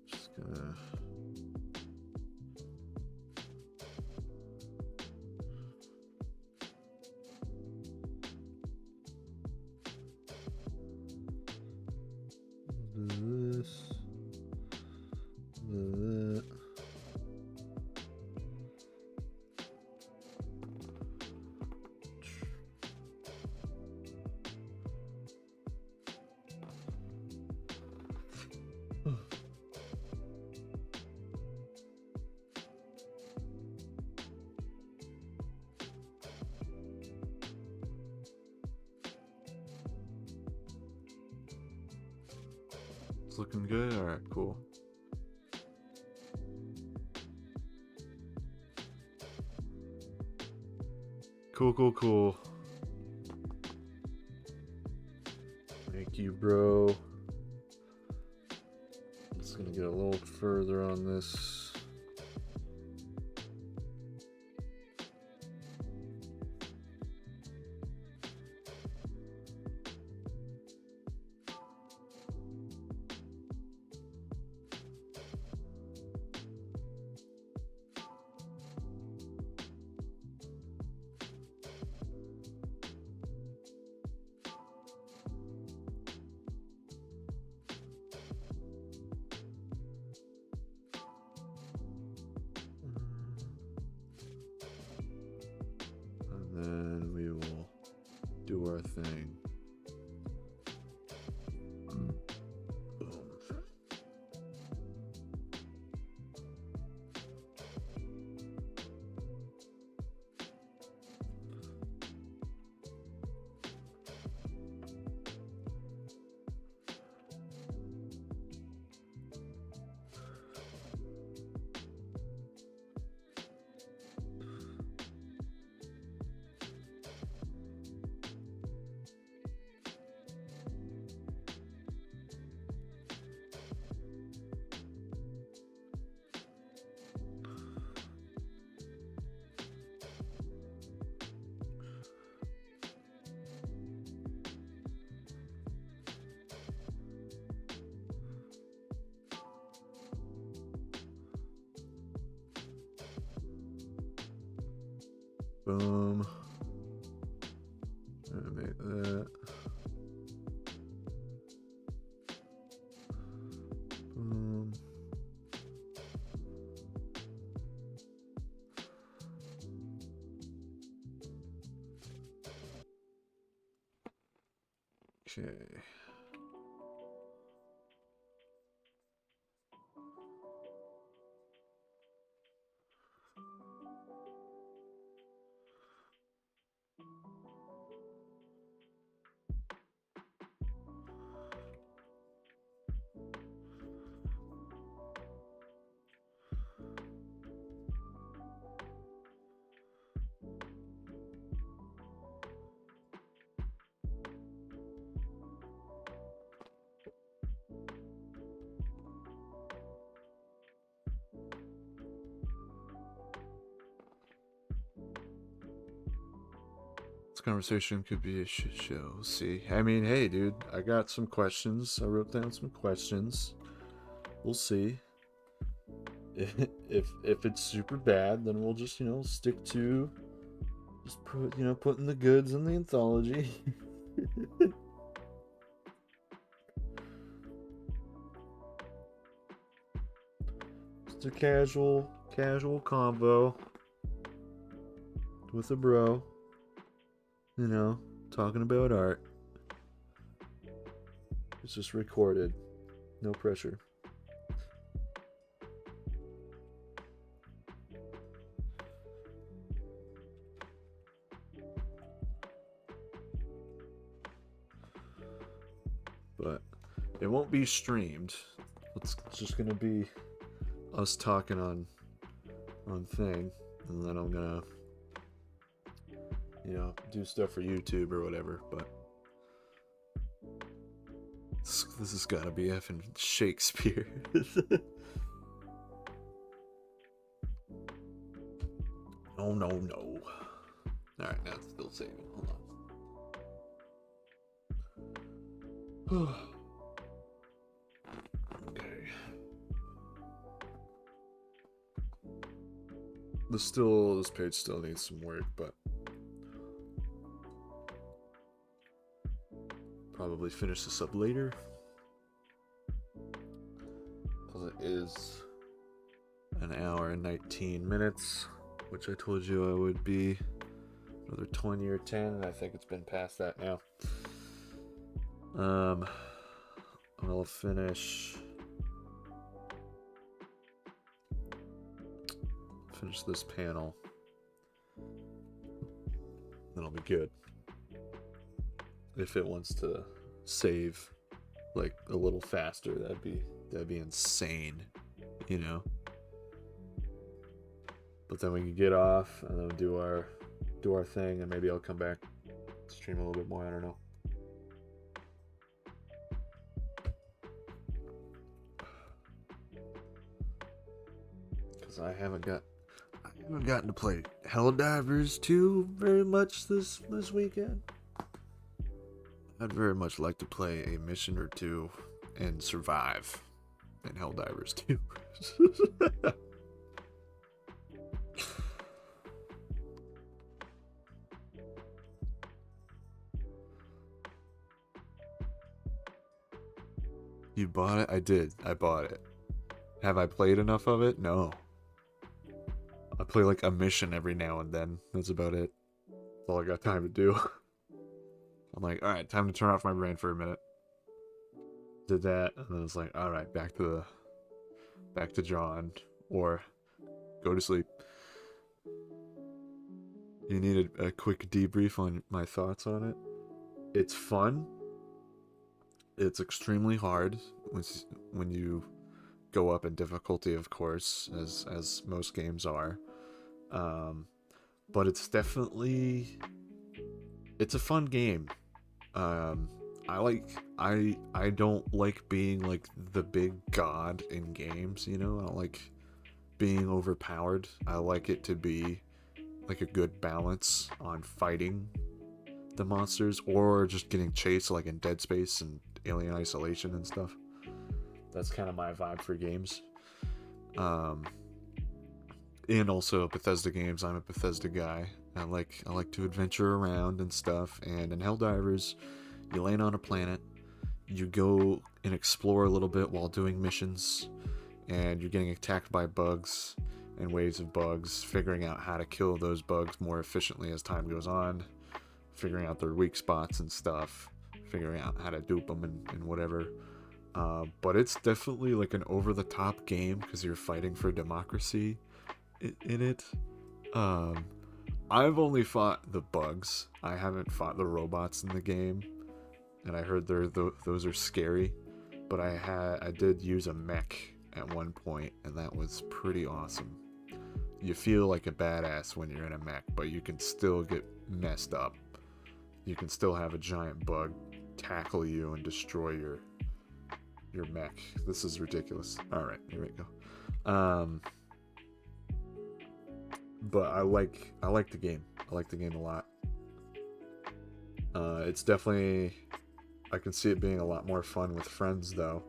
Just gonna. Do this. Do that. It's looking good. All right, cool. Cool. Thank you, bro. Just gonna get a little further on this. And then we will do our thing. Boom. Boom. I'm gonna make that. Boom. Okay. This conversation could be a shit show. See, I mean, hey, dude, I got some questions. I wrote down some questions. We'll see. If it's super bad, then we'll just stick to just putting the goods in the anthology. Just a casual convo with a bro. Talking about art. It's just recorded. No pressure. But it won't be streamed. It's just gonna be us talking on thing, and then I'm gonna do stuff for YouTube or whatever. But this has got to be effing Shakespeare. No. All right, now it's still saving. Hold on. Okay. This page still needs some work, but probably finish this up later. Because it is an hour and 19 minutes, which I told you I would be another 20 or 10, and I think it's been past that now. I'll finish this panel, then I'll be good. If it wants to save like a little faster, that'd be insane, you know. But then we can get off and then do our thing, and maybe I'll come back, stream a little bit more. I don't know. Because I haven't gotten to play Helldivers 2 very much this weekend. I'd very much like to play a mission or two and survive in Helldivers 2. You bought it? I did. I bought it. Have I played enough of it? No. I play like a mission every now and then. That's about it. That's all I got time to do. I'm like, alright, time to turn off my brain for a minute. Did that, and then it's like, alright, back to John, or go to sleep. You need a quick debrief on my thoughts on it. It's fun. It's extremely hard when you go up in difficulty, of course, as most games are. But it's definitely, it's a fun game. I don't like being like the big god in games, you know. I don't like being overpowered. I like it to be like a good balance on fighting the monsters or just getting chased, like in Dead Space and Alien Isolation and stuff. That's kind of my vibe for games. And also Bethesda games. I'm a Bethesda guy. I like to adventure around and stuff. And in Helldivers, you land on a planet, you go and explore a little bit while doing missions, and you're getting attacked by bugs and waves of bugs, figuring out how to kill those bugs more efficiently as time goes on, figuring out their weak spots and stuff, figuring out how to dupe them and whatever. But it's definitely like an over-the-top game because you're fighting for democracy in it. I've only fought the bugs. I haven't fought the robots in the game, and I heard those are scary. But I did use a mech at one point, and that was pretty awesome. You feel like a badass when you're in a mech, but you can still get messed up. You can still have a giant bug tackle you and destroy your mech. This is ridiculous. All right, here we go. But I like the game. I like the game a lot. It's definitely, I can see it being a lot more fun with friends though.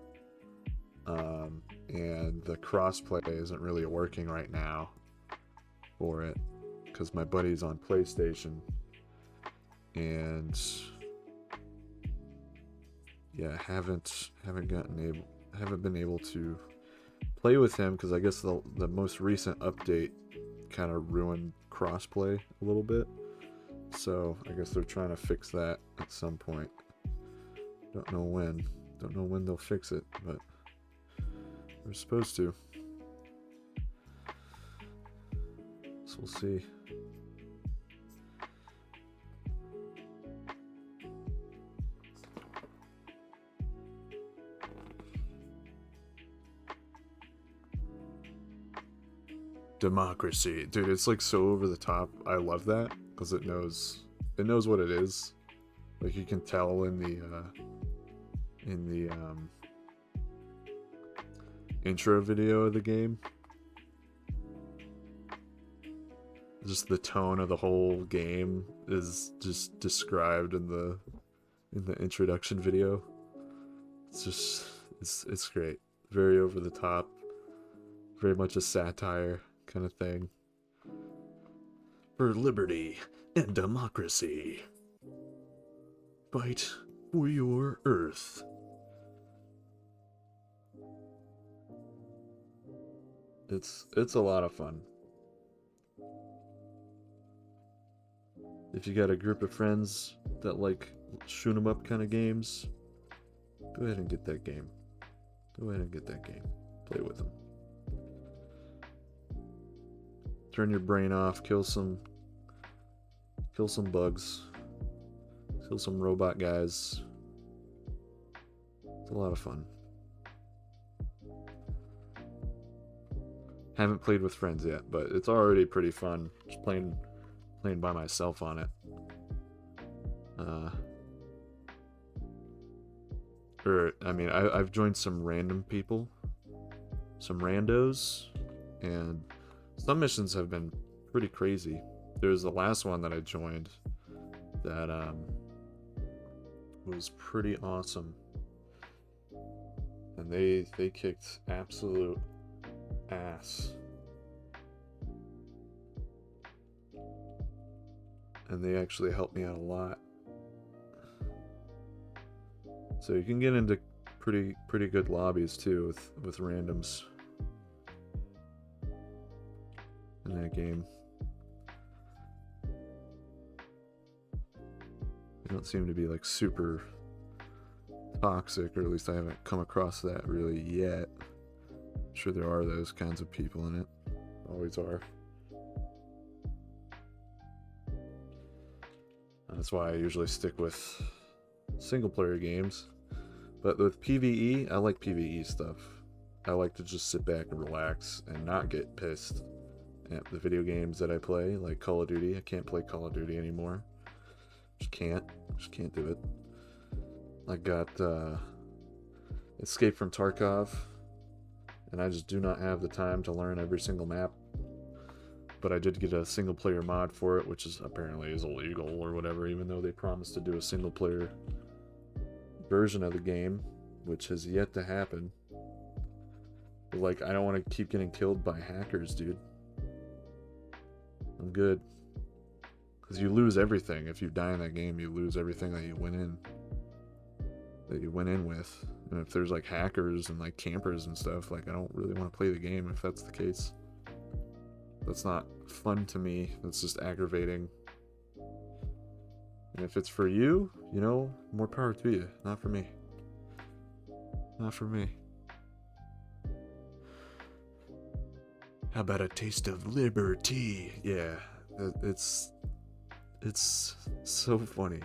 And the crossplay isn't really working right now for it because my buddy's on PlayStation, and yeah, haven't been able to play with him because I guess the most recent update kind of ruined crossplay a little bit. So I guess they're trying to fix that at some point. Don't know when they'll fix it, but they're supposed to. So we'll see. Democracy, dude, it's like so over the top. I love that because it knows what it is. Like you can tell in the intro video of the game, just the tone of the whole game is just described in the introduction video. It's just it's great. Very over the top. Very much a satire kind of thing. For liberty and democracy. Fight for your Earth. It's a lot of fun. If you got a group of friends that like shoot 'em up kind of games, go ahead and get that game. Go ahead and get that game. Play with them. Turn your brain off. Kill some bugs. Kill some robot guys. It's a lot of fun. Haven't played with friends yet, but it's already pretty fun. Just playing by myself on it. I've joined some random people, some randos, and some missions have been pretty crazy. There's the last one that I joined that was pretty awesome, and they kicked absolute ass. And they actually helped me out a lot. So you can get into pretty good lobbies too with randoms in that game. They don't seem to be like super toxic, or at least I haven't come across that really yet. I'm sure there are those kinds of people in it. Always are. That's why I usually stick with single player games. But with PvE, I like PvE stuff. I like to just sit back and relax and not get pissed at the video games that I play, like Call of Duty. I can't play Call of Duty anymore. Just can't do it. I got Escape from Tarkov, and I just do not have the time to learn every single map. But I did get a single player mod for it, which is apparently illegal or whatever, even though they promised to do a single player version of the game, which has yet to happen. But like, I don't want to keep getting killed by hackers, dude. I'm good. Because you lose everything. If you die in that game, you lose everything that you went in with. And if there's like hackers and like campers and stuff, like I don't really want to play the game if that's the case. That's not fun to me. That's just aggravating. And if it's for you, you know, more power to you. Not for me. Not for me. How about a taste of liberty? Yeah, it's so funny.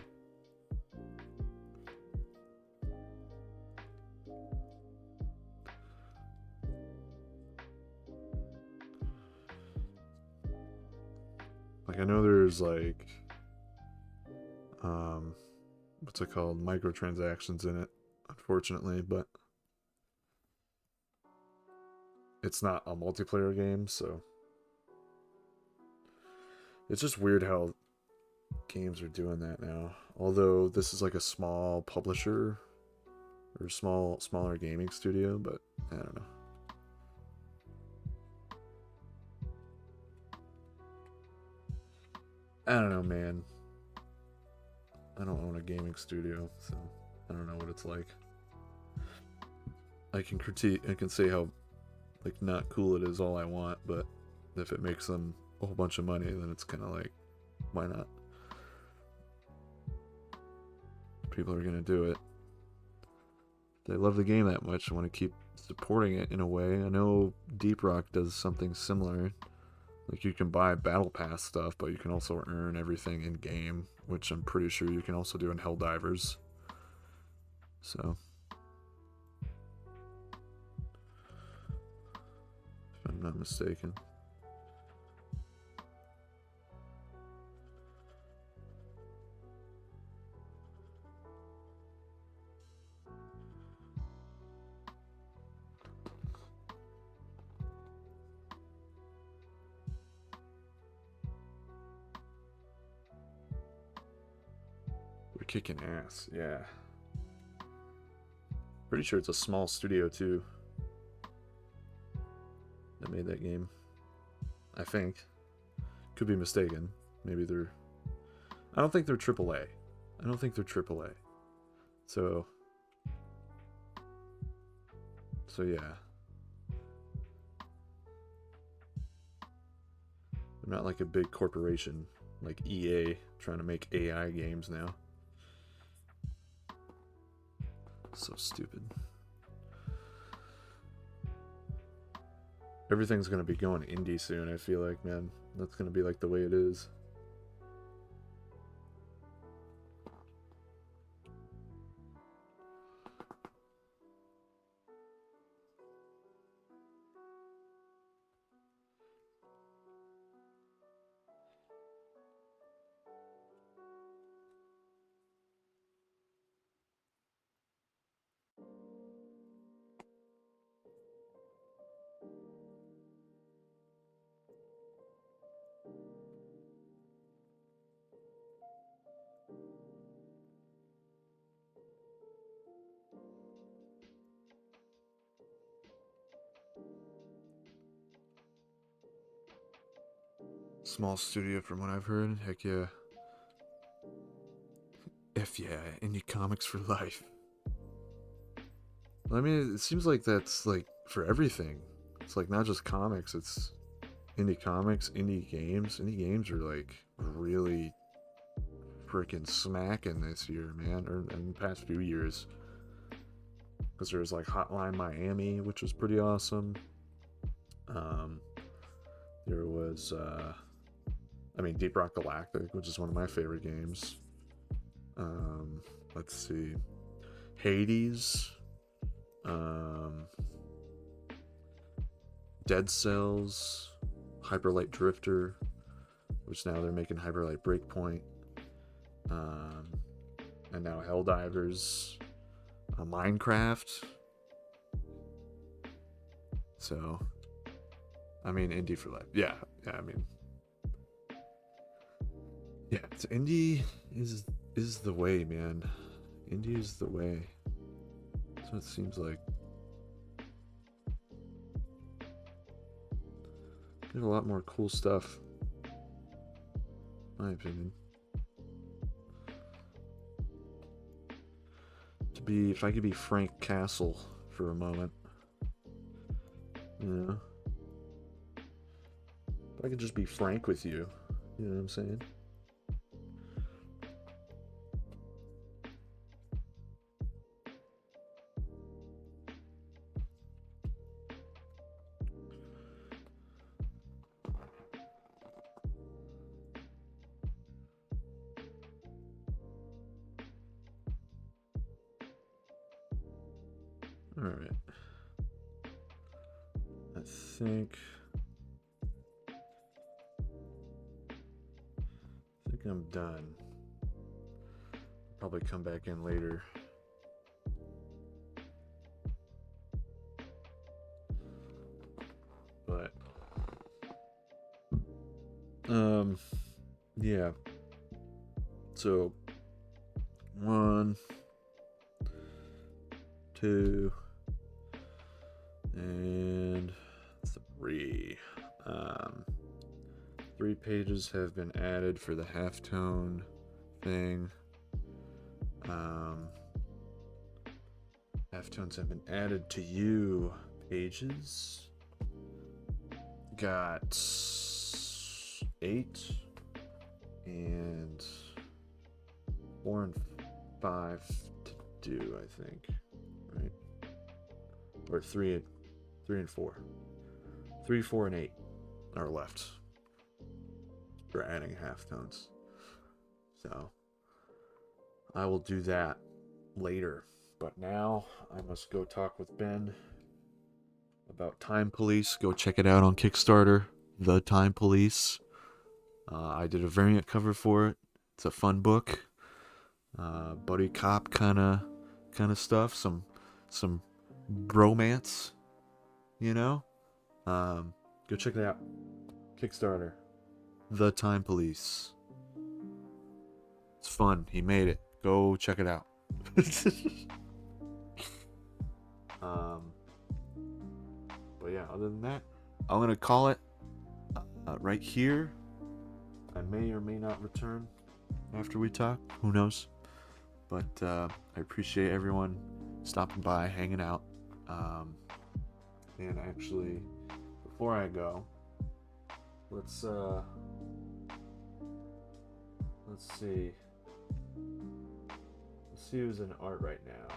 Like, I know there's like what's it called, microtransactions in it, unfortunately, but it's not a multiplayer game, so it's just weird how games are doing that now. Although this is like a small publisher or smaller gaming studio, but I don't know. I don't know, man. I don't own a gaming studio, so I don't know what it's like. I can say how like not cool it is all I want, but if it makes them a whole bunch of money, then it's kind of like, why not? People are gonna do it. They love the game that much, I want to keep supporting it in a way. I know Deep Rock does something similar. Like, you can buy battle pass stuff, but you can also earn everything in game, which I'm pretty sure you can also do in Helldivers. So, if I'm not mistaken. We're kicking ass, yeah. Pretty sure it's a small studio too that made that game. I think. Could be mistaken. Maybe they're... I don't think they're AAA. I don't think they're AAA. So yeah. They're not like a big corporation like EA trying to make AI games now. So stupid. Everything's gonna be going indie soon, I feel like, man. That's gonna be like the way it is. Small studio from what I've heard. Heck yeah. F yeah, indie comics for life. I mean, it seems like that's like for everything. It's like not just comics, it's indie comics, indie games. Indie games are like really freaking smacking this year, man, or in the past few years. Because there was like Hotline Miami, which was pretty awesome. There was, Deep Rock Galactic, which is one of my favorite games. Let's see, Hades, Dead Cells, Hyperlight Drifter, which now they're making Hyperlight Breakpoint, and now Helldivers, Minecraft. So, I mean, indie for life. Yeah, I mean, yeah. So indie is the way, man. Indie is the way. That's what it seems like. There's a lot more cool stuff, in my opinion. If I could be Frank Castle for a moment, you know, if I could just be frank with you, you know what I'm saying? Alright. I think I'm done. Probably come back in later. But yeah. So 1, 2, and 3. 3 pages have been added for the halftone thing. Halftones have been added to you pages. Got 8 and 4 and 5 to do, I think, right? Or 3 and 4. 3, 4, and 8 are left for adding halftones. So I will do that later. But now I must go talk with Ben about Time Police. Go check it out on Kickstarter. The Time Police. I did a variant cover for it. It's a fun book. Buddy cop kind of stuff. Some bromance. You know. Go check it out. Kickstarter. The Time Police. It's fun. He made it. Go check it out. But yeah, other than that, I'm gonna call it right here. I may or may not return after we talk. Who knows? But I appreciate everyone stopping by, hanging out. And actually, before I go, let's see. Let's see who's in art right now.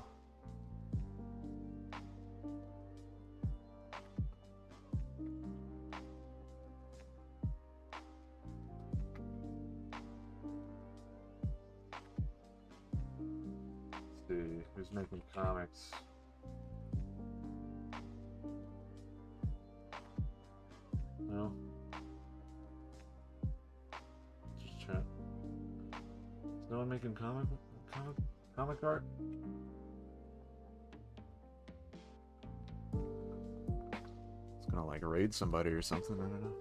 Let's see who's making comics. No. Just chat. Is no one making comic art? It's gonna like raid somebody or something. I don't know.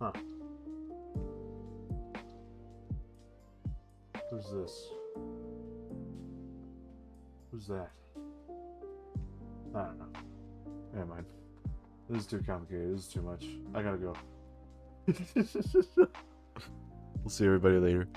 Huh. Who's this? Who's that? I don't know. Never mind. This is too complicated. This is too much. I gotta go. We'll see everybody later.